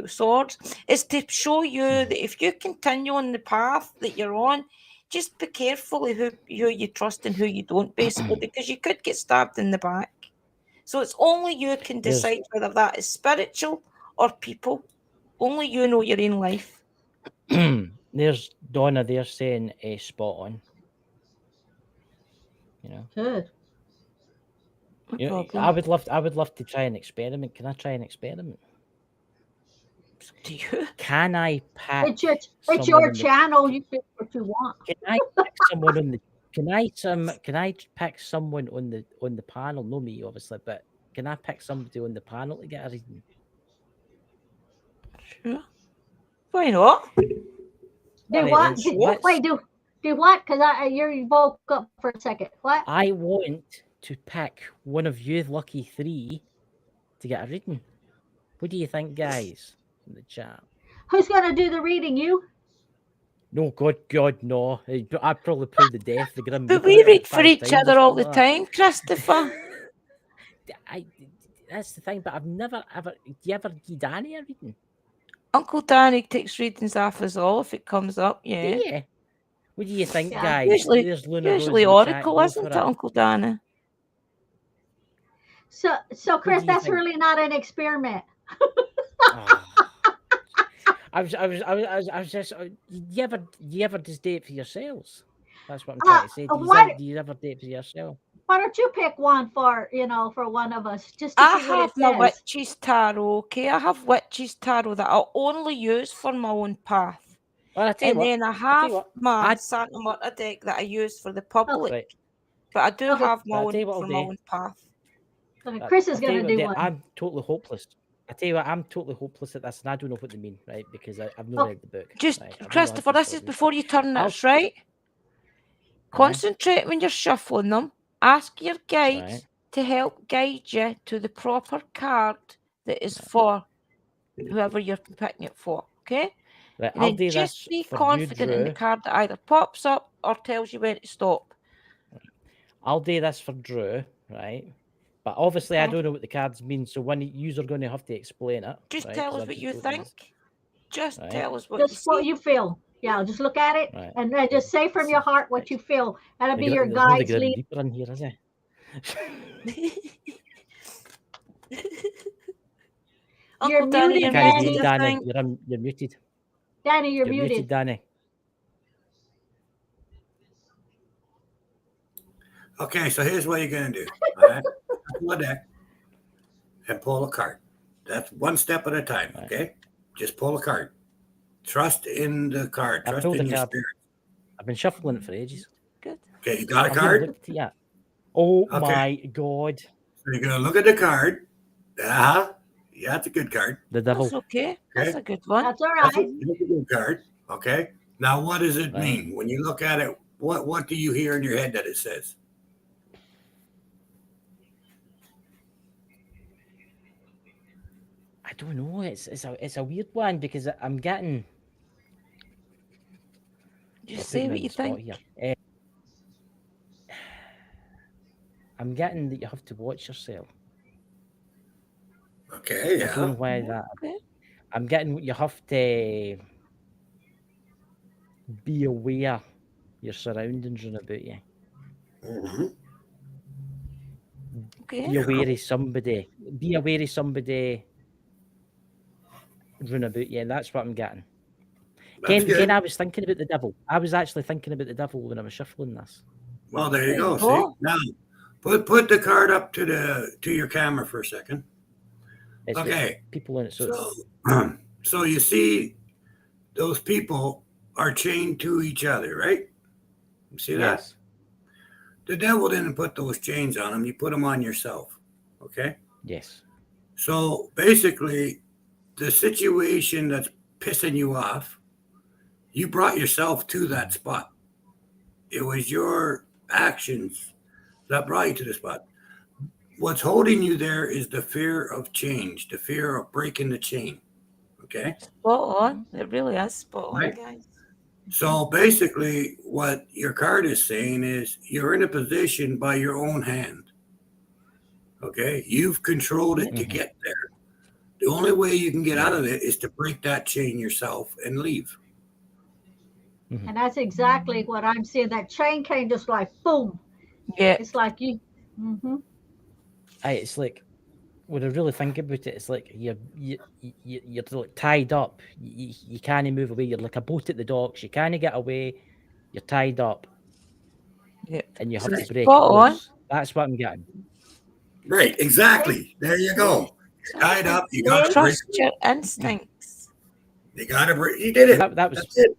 swords, is to show you that if you continue on the path that you're on, just be careful of who you trust and who you don't, basically, because you could get stabbed in the back. So it's only you can decide whether that is spiritual or people. Only you know your own life. There's Donna there saying spot on. You know. Good. You know, I would love to try an experiment. Can I try an experiment? Do you? Can I pack? It's your channel. You do what you want. Can I pick someone on the? Can I pick someone on the panel? No, me obviously, but can I pick somebody on the panel to get a reading? Sure. Why not? Do what? Wait, do what? Because you woke up for a second. What? I want to pick one of you lucky three to get a reading. What do you think, guys, in the chat? Who's gonna do the reading? You? No, God, no. I'd probably pull the death, the grim. But we read for each other all the time, Christopher. That's the thing, but I've never ever. Do you ever give Danny a reading? Uncle Danny takes readings off us all if it comes up. Yeah. What do you think, guys? Usually Oracle, isn't it, Uncle Danny? So Chris, that's really not an experiment. I was just. You ever just date for yourselves? That's what I'm trying to say. Do you ever date for yourself? Why don't you pick one for one of us? Just to I see what have it my says. witch's tarot. Okay, I have witch's tarot that I'll only use for my own path. Well, then I have my Santa Marta deck that I use for the public. Right. But I do have my own for my own path. Chris is going to do one. I'm totally hopeless. I tell you what, I'm totally hopeless at this, and I don't know what they mean, right? Because I've not Oh, read the book. Just right? I've not had Christopher, the this is stories. before you turn I'll- this, right? Concentrate when you're shuffling them. Ask your guides Right. to help guide you to the proper card that is for whoever you're picking it for. Okay? Right, And I'll then do just this be for confident you, in the Drew. card that either pops up or tells you when to stop. I'll do this for Drew, right? But obviously, I Okay. don't know what the cards mean, so one you are going to have to explain it. Just right? tell 'cause us I what just you don't know think. this. Just Right. tell us what you just what see. you feel. Yeah, just look at it Right. and then just say from your heart what you feel. That'll be your There's no guide's getting lead. deeper in here, is it? You're Uncle Danny, muted, you're Can't Danny. hear you, muted, I Danny. think. You're muted. Danny, you're You're muted. muted, Danny. Okay, so here's what you're going to do. All right, pull a deck and pull a card. That's one step at a time. Right. Okay, just pull a card. Trust in the card. I Trust pulled in a your card. spirit. I've been shuffling it for ages. Good. Okay, you got a I've not card. looked at it yet. Oh Okay. my god! So you're going to look at the card. Yeah, that's a good card. The devil. That's okay. That's Okay. a good one. That's all That's right. a good card. Okay. Now, what does it Right. mean when you look at it? What do you hear in your head that it says? I don't know. It's a weird one because I'm getting. Just I'll put say you what on you the spot think. here. I'm getting that you have to watch yourself. Okay. I don't know Yeah. why that. Okay. I'm getting you have to be aware your surroundings and about you. Mm-hmm. Okay. Be aware of somebody. Be aware of somebody run about you, and that's what I'm getting. That's good. Again, I was thinking about the devil. I was actually thinking about the devil when I was shuffling this. Well, there you There go. you See go. now, put the card up to your camera for a second. It's got Okay. people in it, so it's, So, so you see, those people are chained to each other, right? You see that? yes, The devil didn't put those chains on them. You put them on yourself. Okay. yes, So basically, the situation that's pissing you off, you brought yourself to that spot. It was your actions that brought you to the spot. What's holding you there is the fear of change, the fear of breaking the chain. Okay. Spot on. It really is spot on, Right. guys. So basically, what your card is saying is you're in a position by your own hand. Okay. You've controlled it to Mhm. get there. The only way you can get Yeah. out of it is to break that chain yourself and leave. And that's exactly what I'm seeing. That chain came just like boom. Yeah. It's like you. Mm-hmm. it's like when I really think about it, it's like you're like tied up. You can't move away. You're like a boat at the docks. You can't get away. You're tied up, Yeah. and you So have to break it spot on. loose. That's what I'm getting. Right. Exactly. There you go. You're tied up. You got to break. Trust your instincts. You got to break. You did it. That was That's it.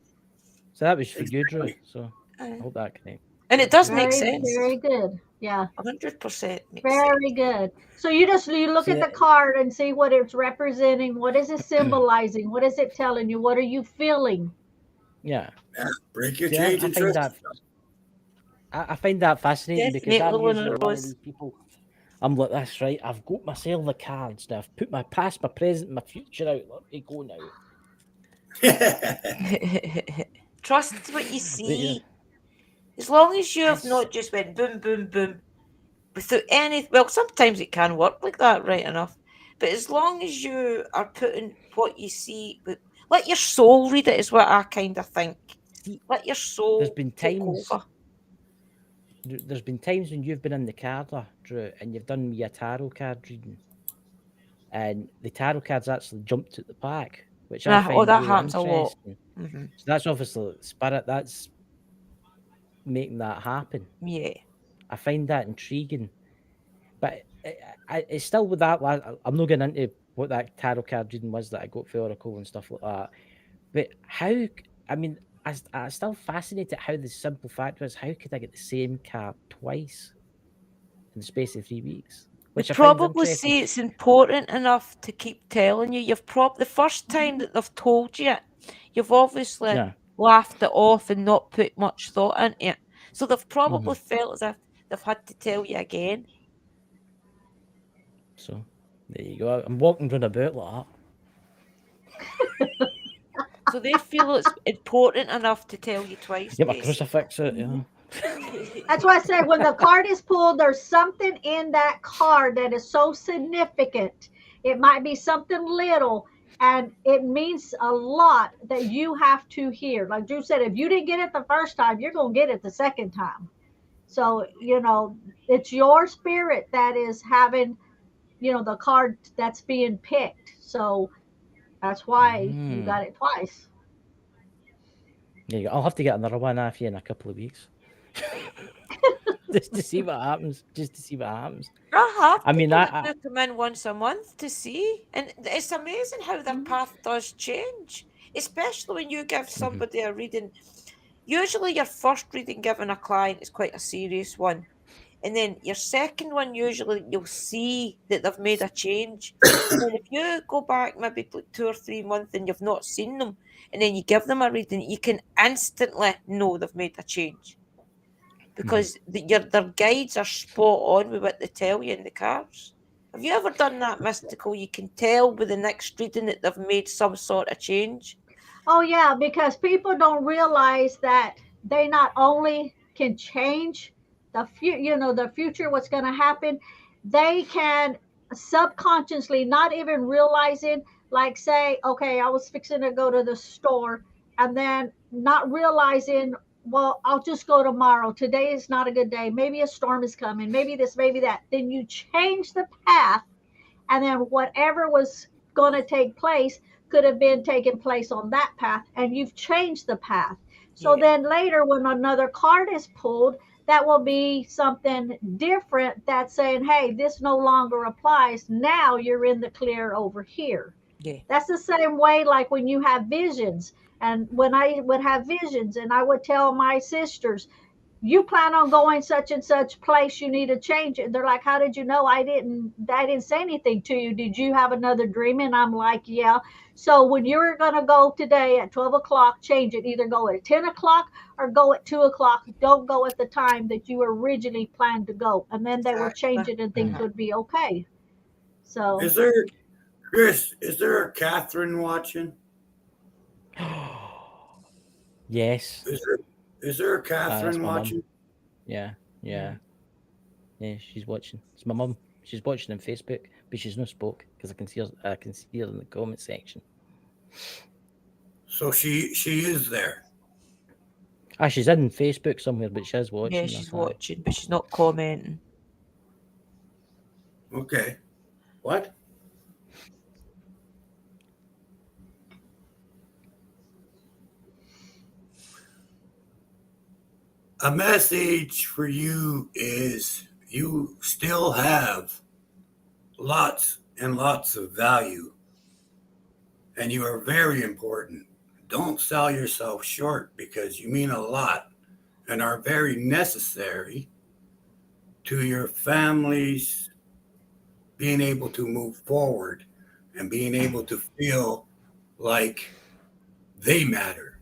so. That was for you, Drew. Exactly. So I Aye. hope that connects. And it does make Very, sense. very good. Yeah, 100% makes sense. very good. So you look See, at the card and see what it's representing. What is it symbolizing? What is it telling you? What are you feeling? Yeah. Yeah. Break your See, chains I and find trust. that I find that fascinating because Definitely I'm one usually of one of those. these people. I'm like this, right? I've got myself the cards now. I've put my past, my present, my future out. Let me go now. Trust what you Yeah. see. As long as you have not just went boom, boom, boom without any. Well, sometimes it can work like that, right enough. But as long as you are putting what you see, let your soul read it, is what I kind of think. See, Let your soul there's been take times. over. There's been times when you've been in the carder, Drew, and you've done me a tarot card reading, and the tarot cards actually jumped at the back, which I find that really happens a lot. interesting. Mhm. So that's obviously spirit. That's making that happen. Yeah. I find that intriguing, but it's still with that. I'm not getting into what that tarot card reading was that I got for Oracle and stuff like that. But how? I mean, I'm still fascinated at how the simple fact was, how could I get the same card twice in the space of 3 weeks? which I find probably interesting. say it's important enough to keep telling you. The first time that they've told you it, you've obviously Yeah. laughed it off and not put much thought into it. So they've probably Mhm. felt as if they've had to tell you again. So there you go. I'm walking round about like that. So they feel it's important enough to tell you twice, Get my basically. crucifix out, yeah. That's why I said when the card is pulled, there's something in that card that is so significant. It might be something little, and it means a lot that you have to hear. Like Drew said, if you didn't get it the first time, you're going to get it the second time. So, it's your spirit that is having, the card that's being picked. So that's why you got it twice. There you go. I'll have to get another one off you in a couple of weeks. Just to see what happens. I mean, People that do come in once a month to see, and it's amazing how their path does change, especially when you give somebody a reading. Usually, your first reading given a client is quite a serious one, and then your second one, usually you'll see that they've made a change. And then if you go back maybe like 2 or 3 months and you've not seen them, and then you give them a reading, you can instantly know they've made a change because their guides are spot on with what they tell you in the cards. Have you ever done that, Mystical? You can tell with the next reading that they've made some sort of change. Oh yeah, because people don't realize that they not only can change the future, what's going to happen, they can subconsciously, not even realizing, like say, okay, I was fixing to go to the store, and then not realizing, well, I'll just go tomorrow. Today is not a good day. Maybe a storm is coming. Maybe this, maybe that. Then you change the path, and then whatever was going to take place could have been taking place on that path, and you've changed the path. So Yeah. then later when another card is pulled, that will be something different that's saying, hey, this no longer applies, now you're in the clear over here. Yeah. That's the same way like when you have visions. And when I would have visions and I would tell my sisters, you plan on going such and such place, you need to change it. They're like, how did you know? I didn't say anything to you. Did you have another dream? And I'm like, yeah. So when you're going to go today at 12 o'clock, change it. Either go at 10 o'clock or go at 2 o'clock. Don't go at the time that you originally planned to go. And then they would change it and things would be okay. So Is there, Chris, is there a Catherine watching? Yes. Is there a That's Catherine my mum. watching? Yeah. She's watching. It's my mum. She's watching on Facebook, but she's not spoke because I can see her in the comment section. So she is there. She's in Facebook somewhere, but she is watching. Yeah, she's watching, but she's not commenting. Okay. What? A message for you is you still have lots and lots of value, and you are very important. Don't sell yourself short because you mean a lot and are very necessary to your family's being able to move forward and being able to feel like they matter,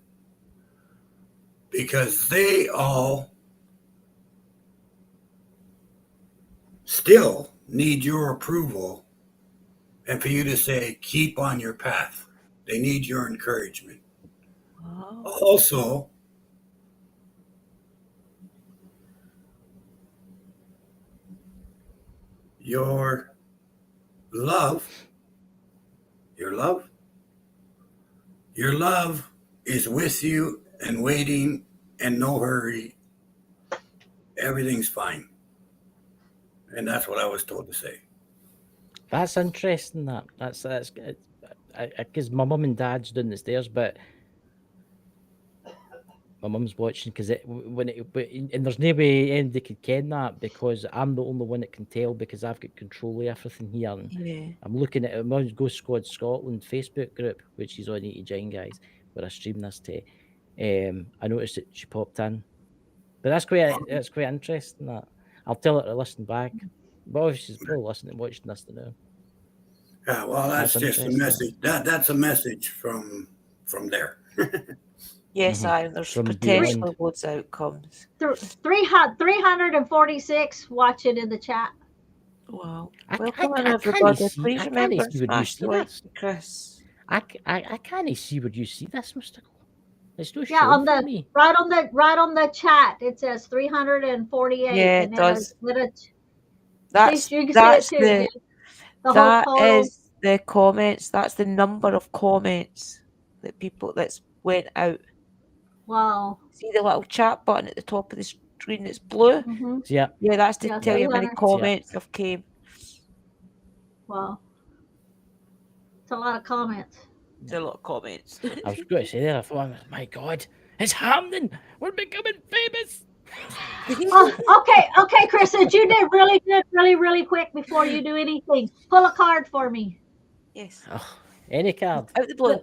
because they all still need your approval and for you to say, keep on your path. They need your encouragement. Wow. Also, your love, your love, your love is with you and waiting and no hurry. Everything's fine. And that's what I was told to say. That's interesting. That's because my mum and dad's doing the stairs, but my mum's watching because and there's no way anybody could ken that because I'm the only one that can tell because I've got control of everything here. And Yeah. I'm looking at my Ghost Squad Scotland Facebook group, which is on 80 Giant Guys, where I stream this to. I noticed that she popped in, but that's quite interesting. That I'll tell her to listen back. But she's probably watching us now. Yeah, well, that's That's just a interesting. message. That's a message from there. Yes, Mhm. there's From potentially beyond. loads of outcomes. 346 watching in the chat. Wow. I Welcome in, can't everybody. see. Please I can't remember, see where you smash see the like, this. Chris. I can't see where you see this, Mystical. It's no Yeah, showing for me. right on the chat it says 348, Yeah, and it then does. see, you can see it That's too. the The whole that total. is the comments. That's the number of comments that people that's went out. Wow. See the little chat button at the top of the screen that's blue? Mm-hmm. Yeah. Yeah, that's to Yeah, tell you how many 300. comments have came. Wow. It's a lot of comments. It's a lot of comments. I was going to say there. I thought, my God, it's happening. We're becoming famous. Okay, Chris, you did really good, really quick before you do anything. Pull a card for me. Yes. Oh, any card. Out the blue.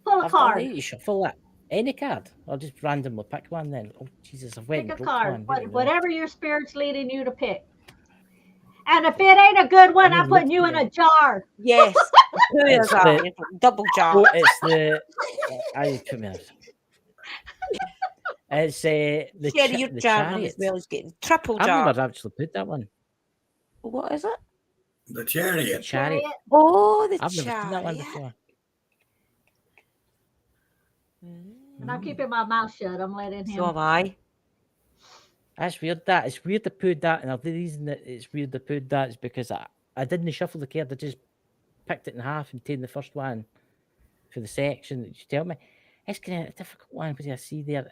Pull a I'll card. need to shuffle that. Any card. I'll just randomly pick one then. Oh, Jesus, I've went Pick and a broke card. one. Wait a minute. Whatever your spirit's leading you to pick. And if it ain't a good one, I I'm mean, putting you in a jar. Yes. Who is It's that? Double jar. Oh, it's the. I put me on. It's the Share your the jar as chariot. well as getting triple I've jar. never actually put that one. What is it? The chariot. Chariot. Oh, the I've never seen that one chariot. before. And I'm keeping my mouth shut. I'm letting him. So am I. That's weird. That it's weird to put that, and the reason that it's weird to put that is because I didn't shuffle the card. I just picked it in half and taken the first one for the section that you tell me. It's kind of a difficult one because I see there.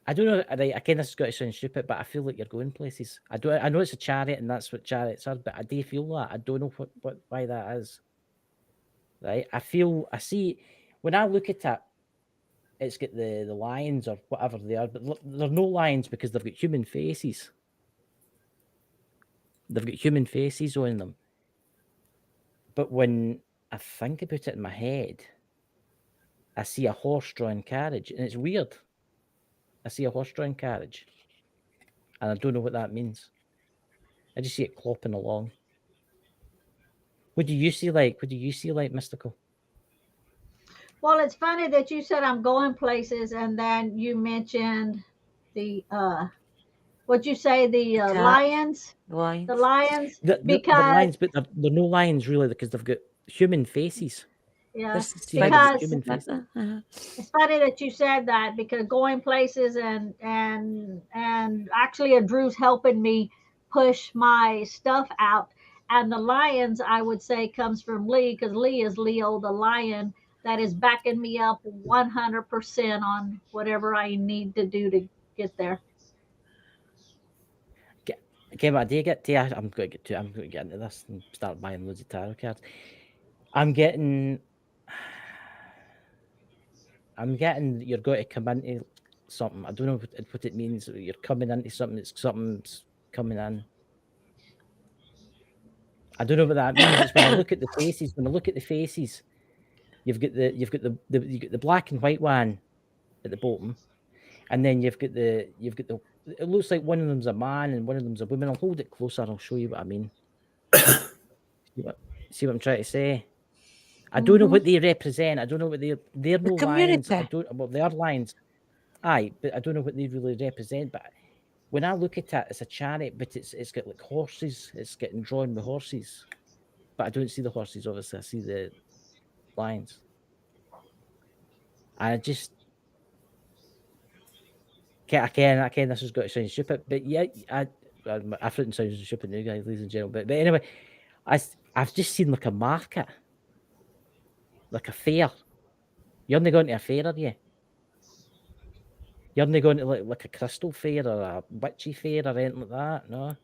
I don't know. Right, again, this has got to sound stupid, but I feel like you're going places. I know it's a chariot, and that's what chariots are, but I do feel that. I don't know why that is. Right? I see when I look at it. It's got the lions or whatever they are, but they're no lions because they've got human faces. They've got human faces on them. But when I think about it in my head, I see a horse-drawn carriage, and it's weird. I see a horse-drawn carriage, and I don't know what that means. I just see it clopping along. What do you see like? Mystical? Well, it's funny that you said I'm going places, and then you mentioned the what'd you say? The cat. lions. Lions. The lions. The Because lions, but they're no lions really because they've got human faces. yeah, This is See how they've got because human faces? it's funny that you said that, because going places and actually Drew's helping me push my stuff out, and the lions I would say comes from Lee, because Lee is Leo the lion that is backing me up 100% on whatever I need to do to get there. Okay, but I do get to. I'm going to get into this and start buying loads of tarot cards. I'm getting you're going to come into something. I don't know what it means. You're coming into something. Something's coming in. I don't know what that means. It's when I look at the faces. When I look at the faces, you've got the black and white one at the bottom, and then you've got the. It looks like one of them's a man and one of them's a woman. I'll hold it closer. I'll show you what I mean. See what I'm trying to say? I don't know what they represent. I don't know what they're no lions. I don't. Well, they are lions. Aye, but I don't know what they really represent. But when I look at it, it's a chariot, but it's got like horses. It's getting drawn with horses, but I don't see the horses. Obviously, I see the lions. I just can't. This has got to sound stupid, but yeah, I think sounds stupid now, guys, ladies and gentlemen. But anyway, I've just seen like a market, like a fair. You're only going to a fair, are you? You're not going to like a crystal fair or a witchy fair or anything like that, no?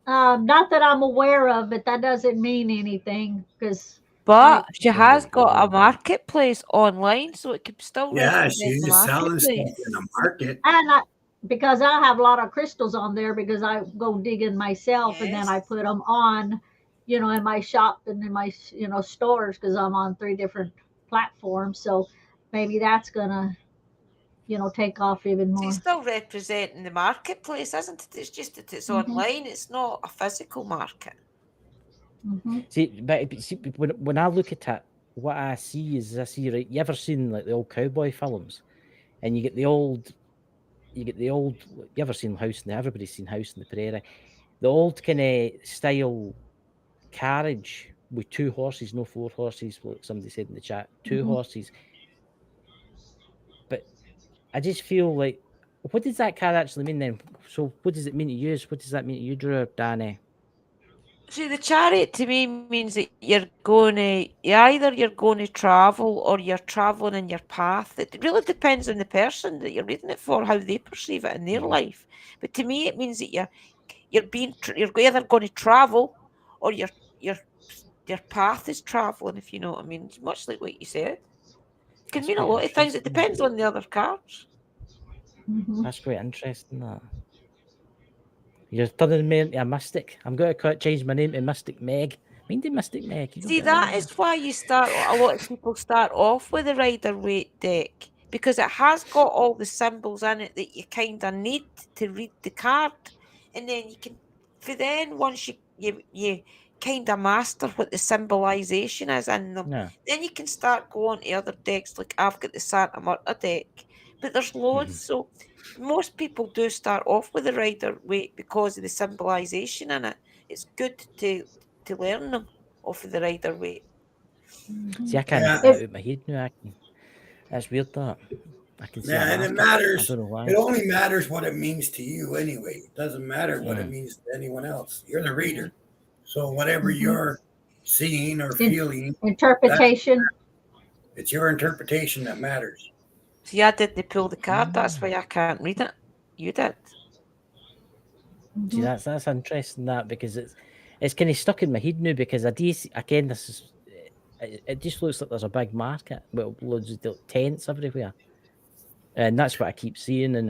Not that I'm aware of, but that doesn't mean anything, because But she has got a marketplace online, so it could still Yeah, represent the she's selling stuff marketplace. in a market. and because I have a lot of crystals on there, because I go digging myself, and then I put them on, in my shop and in my, stores, because I'm on 3 different platforms. So maybe that's gonna take off even more. It's still representing the marketplace, isn't it? It's just that it's online. It's not a physical market. See, when I look at it, what I see right. You ever seen like the old cowboy films, and you get the old. You ever seen everybody's seen House in the Prairie, the old kind of style carriage with 2 horses, no 4 horses. Like somebody said in the chat, 2 horses. But I just feel like, what does that car actually mean then? So what does it mean to you? What does that mean to you, Drew or Danny? See, the chariot to me means that you're going to travel or you're traveling in your path. It really depends on the person that you're reading it for, how they perceive it in their life. But to me, it means that you're either going to travel or your path is traveling, if you know what I mean. It's much like what you said. It can mean a lot of things. It depends on the other cards. That's quite interesting, that. You're turning me into a mystic. I'm going to change my name to Mystic Meg. Mind the Mystic Meg. See, that is why a lot of people start off with a Rider-Waite deck, because it has got all the symbols in it that you kind of need to read the card. And then you can, once you kind of master what the symbolization is in them, then you can start going to other decks. Like I've got the Santa Marta deck, but there's loads. So most people do start off with the Rider-Waite because of the symbolization in it. It's good to learn them off of the Rider-Waite. See, I can't get that out of my head now. That's weird, that. I can see and it matters. It only matters what it means to you anyway. It doesn't matter what it means to anyone else. You're the reader. So whatever you're seeing or feeling. Interpretation. It's your interpretation that matters. See, I didn't pull the card. That's why I can't read it. You did. See, that's interesting, that, because it's kind of stuck in my head now, because it just looks like there's a big market with loads of tents everywhere, and that's what I keep seeing, and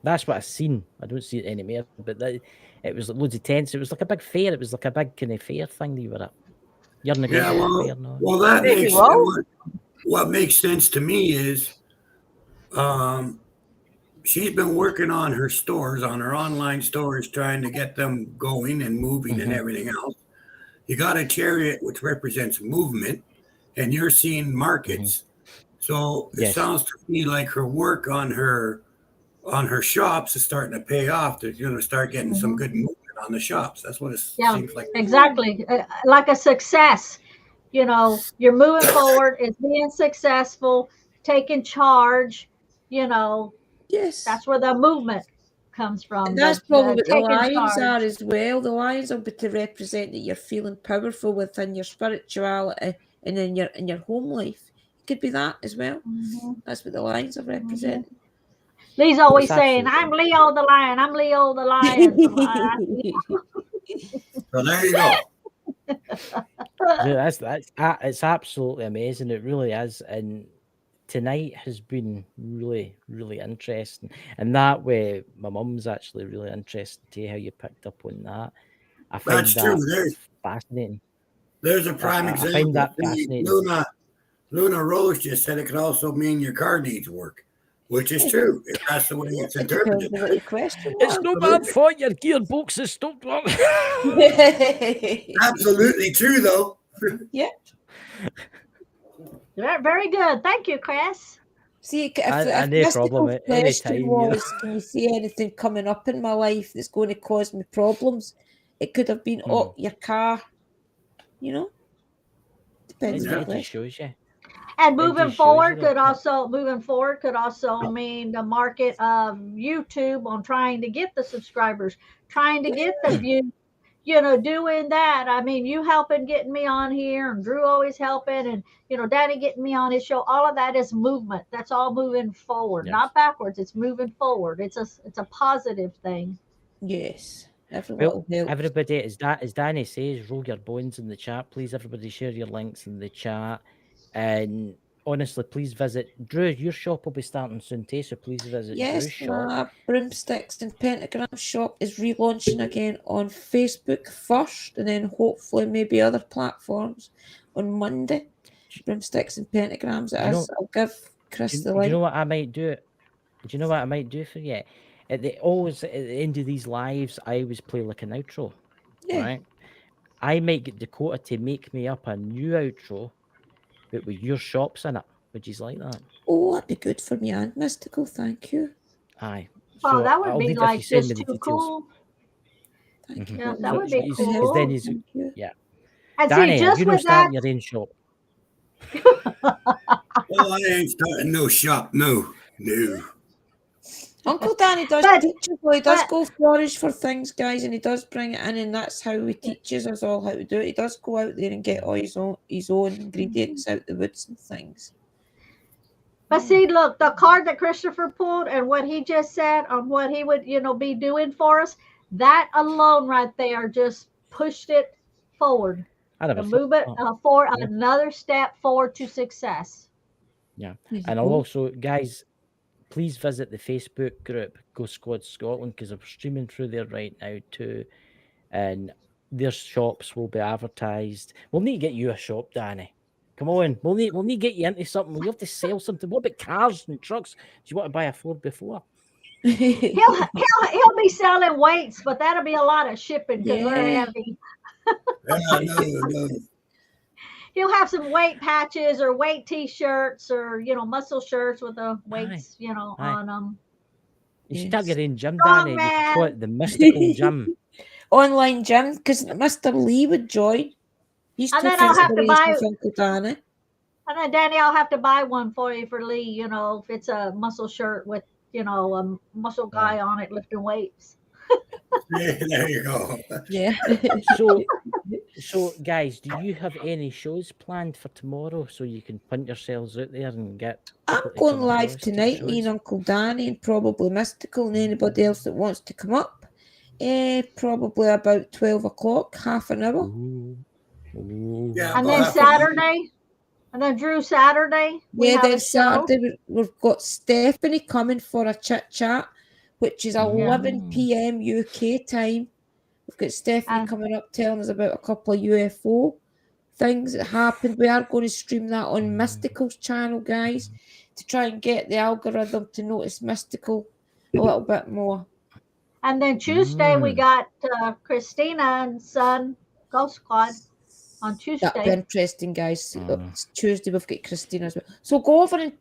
that's what I've seen. I don't see it anymore, but it was like loads of tents. It was like a big fair. It was like a big kind of fair thing that you were at. You're in the fair now. Well, that makes what makes sense to me is, she's been working on her stores, on her online stores, trying to get them going and moving and everything else. You got a chariot, which represents movement, and you're seeing markets. So it sounds to me like her work on her shops is starting to pay off. They're going to start getting some good movement on the shops. That's what it seems like. Exactly. Like a success. You're moving forward. It's being successful, taking charge. Yes. That's where the movement comes from. And that's probably what the lions are as well. The lions will be to represent that you're feeling powerful within your spirituality and in your home life. It could be that as well. That's what the lions are representing. Lee's always saying, "I'm Leo the lion. I'm Leo the lion." So there you go. It's absolutely amazing. It really is, and tonight has been really, really interesting. And that way, my mum's actually really interested to how you picked up on that. I find That's true. There's fascinating. There's a prime example. I find that fascinating. Luna Rose just said it could also mean your car needs work, which is true. If that's the way it's interpreted. It's no bad for your gearbox has stopped working. Absolutely true, though. Yeah. Very good. Thank you, Chris. See, if no problem. Question was, can you see anything coming up in my life that's going to cause me problems? It could have been your car. Depends. It just shows you. And moving forward could also mean the market of YouTube on trying to get the subscribers, trying to get the views, doing that. I mean, you helping getting me on here, and Drew always helping, and Daddy getting me on his show. All of that is movement. That's all moving forward, not backwards. It's moving forward. It's a positive thing. Yes. Everybody, as Danny says, roll your bones in the chat, please. Everybody, share your links in the chat, and honestly, please visit Drew. Your shop will be starting soon too, so please visit Drew's shop. Yes, Broomsticks and Pentagram shop is relaunching again on Facebook first, and then hopefully maybe other platforms on Monday. Broomsticks and Pentagrams. I'll Crystal. Do you know what I might do? Do you know what I might do for you? At the end of these lives, I always play like an outro, Yeah. right? I might get Dakota to make me up a new outro, but with your shops in it. Would you like that? Oh, that'd be good for me and Mystical. Thank you. Aye. Oh, So that would I'll be need if you like send me just the too details. cool. Thank you. Mhm. Yeah, very that So would be he's, cool. because then he's Thank you. yeah. And Danny, see, are just you not with that, starting your own shop? Oh, I ain't starting no shop. No. Uncle Danny does But- teach us. Well, he does but- go flourish for things, guys, and he does bring it in, and that's how he teaches us all how to do it. He does go out there and get all his own ingredients out the woods and things. But see, look, the card that Christopher pulled and what he just said on what he would, be doing for us, that alone right there just pushed it forward. I never To thought move it that. forward, Yeah. another step forward to success. Yeah. There you And I'll go. also, guys, please visit the Facebook group, Go Squad Scotland, because we're streaming through there right now too. And their shops will be advertised. We'll need to get you a shop, Danny. Come on. We'll need to get you into something. You have to sell something. What about cars and trucks? Do you want to buy a Ford before? He'll be selling weights, but that'll be a lot of shipping because they're Yeah. heavy. No. He'll have some weight patches or weight T-shirts or muscle shirts with the weights, Aye. on them. You should have Yes. your own gym, Strong Danny. You could call man. it the Mystical Gym. Online gym, because Mr. Lee would join. He's And took then I'll have to inspiration buy- from Uncle Danny. And then Danny, I'll have to buy one for you for Lee. If it's a muscle shirt with a muscle guy on it lifting weights. There you go. Yeah. So, guys, do you have any shows planned for tomorrow so you can punt yourselves out there and get? I'm people to going come live across to the tonight, me and shows? Uncle Danny, and probably Mystical, and anybody else that wants to come up. Probably about 12 o'clock, half an hour. Ooh. Yeah, And well, then half an hour. Saturday, and then Drew Saturday, we Yeah, have then a show. Saturday we've got Stephanie coming for a chit chat, which is 11 p.m. UK time. We've got Stephanie And- coming up telling us about a couple of UFO things that happened. We are going to stream that on Mystical's channel, guys, to try and get the algorithm to notice Mystical a little bit more. And then Tuesday we got Christina and Son Ghost Squad on That'll be Tuesday. interesting, guys. It's Tuesday we've got Christina as well. So go over and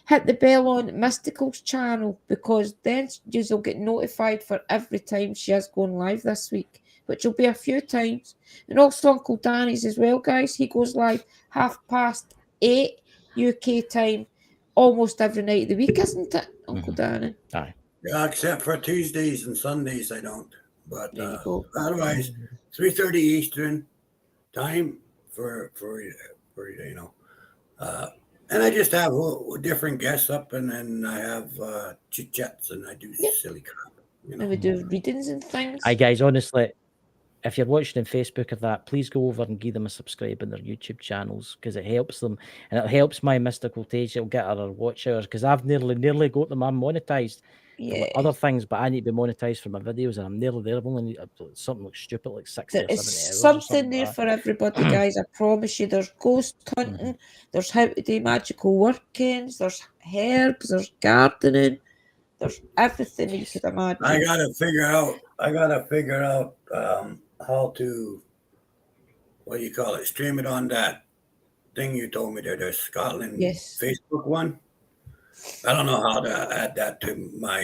hit the bell on Mystical's channel, because then you'll get notified for every time she is going live this week, which will be a few times. And also Uncle Danny's as well, guys. He goes live 8:30 UK time almost every night of the week, isn't it, Uncle Danny? Aye. Yeah, except for Tuesdays and Sundays, I don't. But There you go. otherwise, 3:30 Eastern time for and I just have different guests up, and then I have chit chats, and I do silly crap. And we do readings and things. Aye, guys, honestly, if you're watching on Facebook or that, please go over and give them a subscribe on their YouTube channels, because it helps them, and it helps my Mystical Tage. It'll get our watch hours, because I've nearly got them unmonetized. Yeah. Other things, but I need to be monetized for my videos, and I'm nearly there. I've only need something like stupid, like 60 There or is 70 hours. something there for everybody, guys. I promise you. There's ghost hunting, there's how to do magical workings, there's herbs, there's gardening, there's everything you could imagine. I gotta figure out how to stream it on that thing you told me there, the Scotland Facebook one. I don't know how to add that to my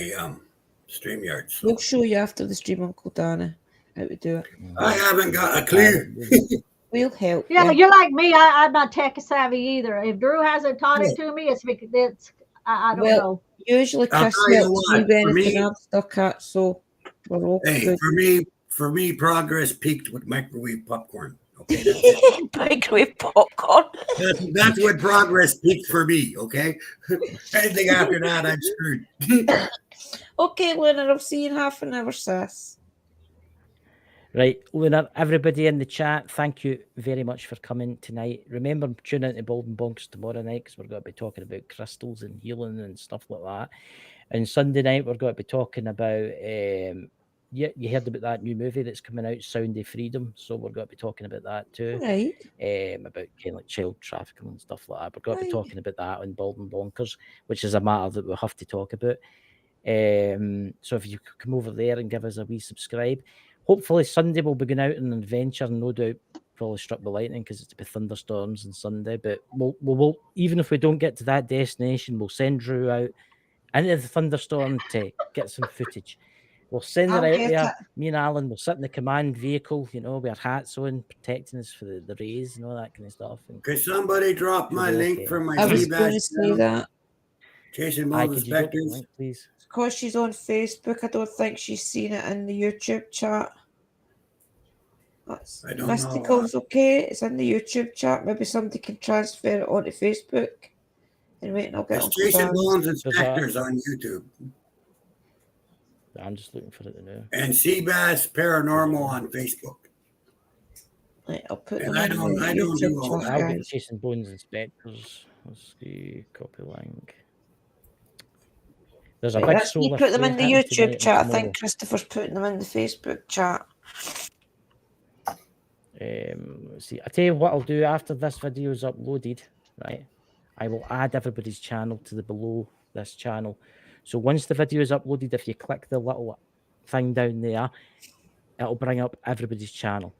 StreamYard. So. We'll show you after the stream, Uncle Dana, how to do it. I haven't got a clue. We'll help. Yeah, you're like me. I'm not tech savvy either. If Drew hasn't taught it to me, it's because I don't know. Usually I'll Chris tell you helps what, me for with me- anything I'm stuck at, so we're all Hey, good. for me, progress peaked with microwave popcorn. Okay, that's it. Microwave popcorn. That's what progress peaked for me. Okay, anything after that, I'm screwed. Okay, Luna, I'll see you in half an hour, sis. Right, Luna, everybody in the chat, thank you very much for coming tonight. Remember, tune in to Bonkers tomorrow night, because we're going to be talking about crystals and healing and stuff like that. And Sunday night, we're going to be talking about you heard about that new movie that's coming out, Sound of Freedom. So we're going to be talking about that too. Right. About kind of like child trafficking and stuff like that. We're going to be Right. talking about that on Bald and Bonkers, which is a matter that we'll have to talk about. So if you could come over there and give us a wee subscribe. Hopefully Sunday we'll be going out on an adventure, no doubt probably struck by lightning because it's be thunderstorms on Sunday. But we'll even if we don't get to that destination, we'll send Drew out into the thunderstorm to get some footage. We'll send her I'll out get there. it. Me and Alan will sit in the command vehicle, with our hats on, protecting us for the rays and all that kind of stuff. And Could somebody drop my Okay. link from my I was going to Seabass say channel? that. Chasing Aye, Balls could you drop the Inspectors. link, please? Because she's on Facebook, I don't think she's seen it in the YouTube chat. That's I don't Mystical's okay. It's in the YouTube chat. Maybe somebody can transfer it onto Facebook. And wait, and I'll get It's Uncle Chasing Dan's. Balls Inspectors on YouTube. I'm just looking for it now. And Seabass Paranormal on Facebook. Right, I'll put And them I in don't- the I don't do YouTube all chat, that. I'll get guys. Chasing Bones Inspectors. Let's see, copy link. There's a Right, big that's you solar put them flare in the happening YouTube tonight and chat. I tomorrow. think Christopher's putting them in the Facebook chat. Let's see, I tell you what I'll do after this video is uploaded, right? I will add everybody's channel to the below this channel. So once the video is uploaded, if you click the little thing down there, it'll bring up everybody's channel,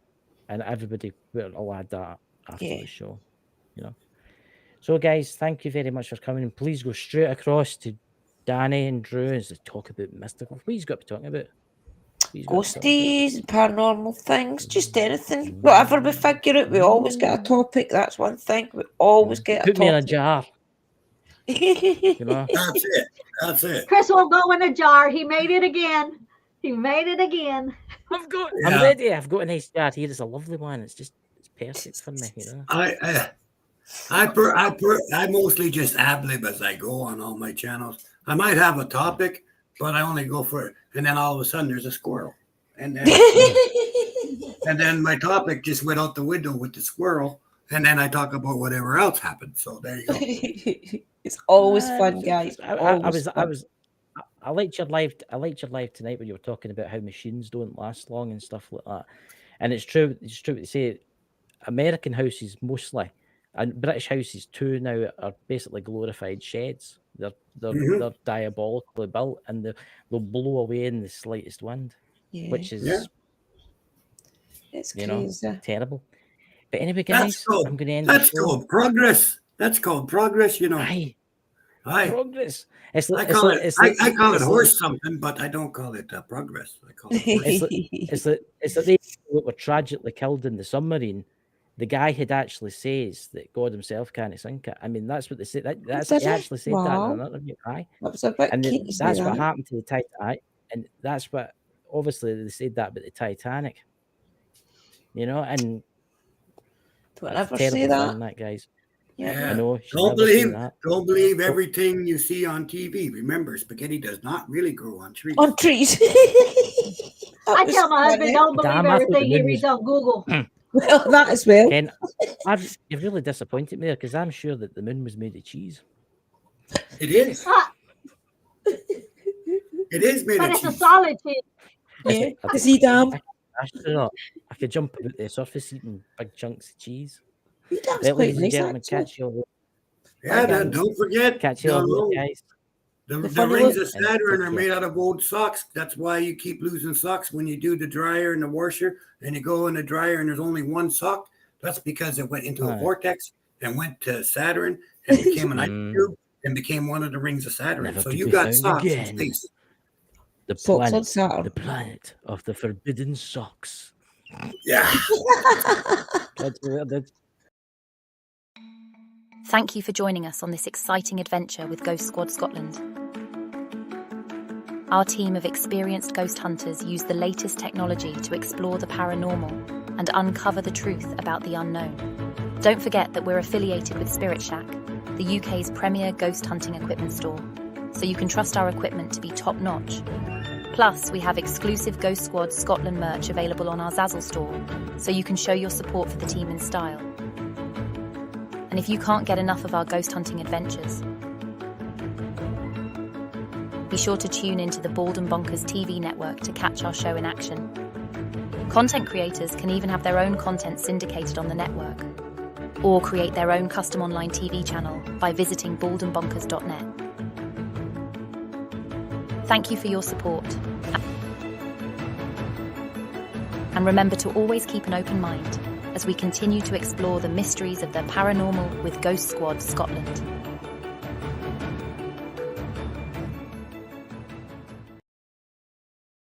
and everybody will add that after Yeah. the show. So guys, thank you very much for coming, and please go straight across to Danny and Drew as they talk about mystical. What he's got to be talking about? What he's got to be talking about? Ghosties, paranormal things, just anything. Whatever we figure out, we always get a topic. That's one thing. We always get a Put me in a topic. jar, you know. That's it. That's it. Chris will go in a jar. He made it again. He made it again. I'm Yeah. ready. I've got a nice jar here. It's a lovely one. It's perfect for me, I mostly just ad-lib as I go on all my channels. I might have a topic, but I only go for it. And then all of a sudden there's a squirrel. And then my topic just went out the window with the squirrel. And then I talk about whatever else happened. So there you go. It's always fun, guys. I liked your live. I liked your live tonight when you were talking about how machines don't last long and stuff like that. And it's true. It's true to say, American houses mostly, and British houses too now, are basically glorified sheds. They're diabolically built, and they'll blow away in the slightest wind, Yeah, which is it's crazy, terrible. But anyway, That's guys, I'm going to end That's the show. called progress. That's called progress, Aye, Aye. progress. I call it horse something, but I don't call it progress. I call it horse. It's that they were tragically killed in the submarine. The guy had actually says that God himself can't sink it. I mean, that's what they say. That's Did he he? actually said that Wow. in an interview. Aye, That was a bit and cute to say that's what that. happened to the Titanic. And that's what obviously they said that about the Titanic. And Don't that's ever terrible say thing, that. guys. Yeah. I know. you should Don't never say believe that. Don't believe everything you see on TV. Remember, spaghetti does not really grow on trees. On trees. I tell my husband, don't believe Damn, I thought the everything he moon reads was- on Google. Well, that as well. Ken, you've really disappointed me there because I'm sure that the moon was made of cheese. It is. Ah, It is made but of it's a cheese. solid cheese. Yeah. The sea dam. Astronaut, I could jump about the surface eating big chunks of cheese. That was Right, quite ladies and nice, gentlemen, actually. catch you all. Yeah, guys. don't forget. Catch you all, no, guys. The funny rings look- of Saturn are And- made out of old socks. That's why you keep losing socks when you do the dryer and the washer, and you go in the dryer and there's only one sock. That's because it went into a Right. vortex and went to Saturn and became an ice Mm. cube and became one of the rings of Saturn. Never So to you be got found socks in again. space. The Socks on planet, Saturn. the planet of the forbidden socks. Yeah. That's weird. That's Thank you for joining us on this exciting adventure with Ghost Squad Scotland. Our team of experienced ghost hunters use the latest technology to explore the paranormal and uncover the truth about the unknown. Don't forget that we're affiliated with Spirit Shack, the UK's premier ghost hunting equipment store, so you can trust our equipment to be top-notch. Plus, we have exclusive Ghost Squad Scotland merch available on our Zazzle store, so you can show your support for the team in style. And if you can't get enough of our ghost hunting adventures, be sure to tune into the Bald and Bonkers TV network to catch our show in action. Content creators can even have their own content syndicated on the network, or create their own custom online TV channel by visiting baldandbonkers.net. Thank you for your support. And remember to always keep an open mind as we continue to explore the mysteries of the paranormal with Ghost Squad Scotland.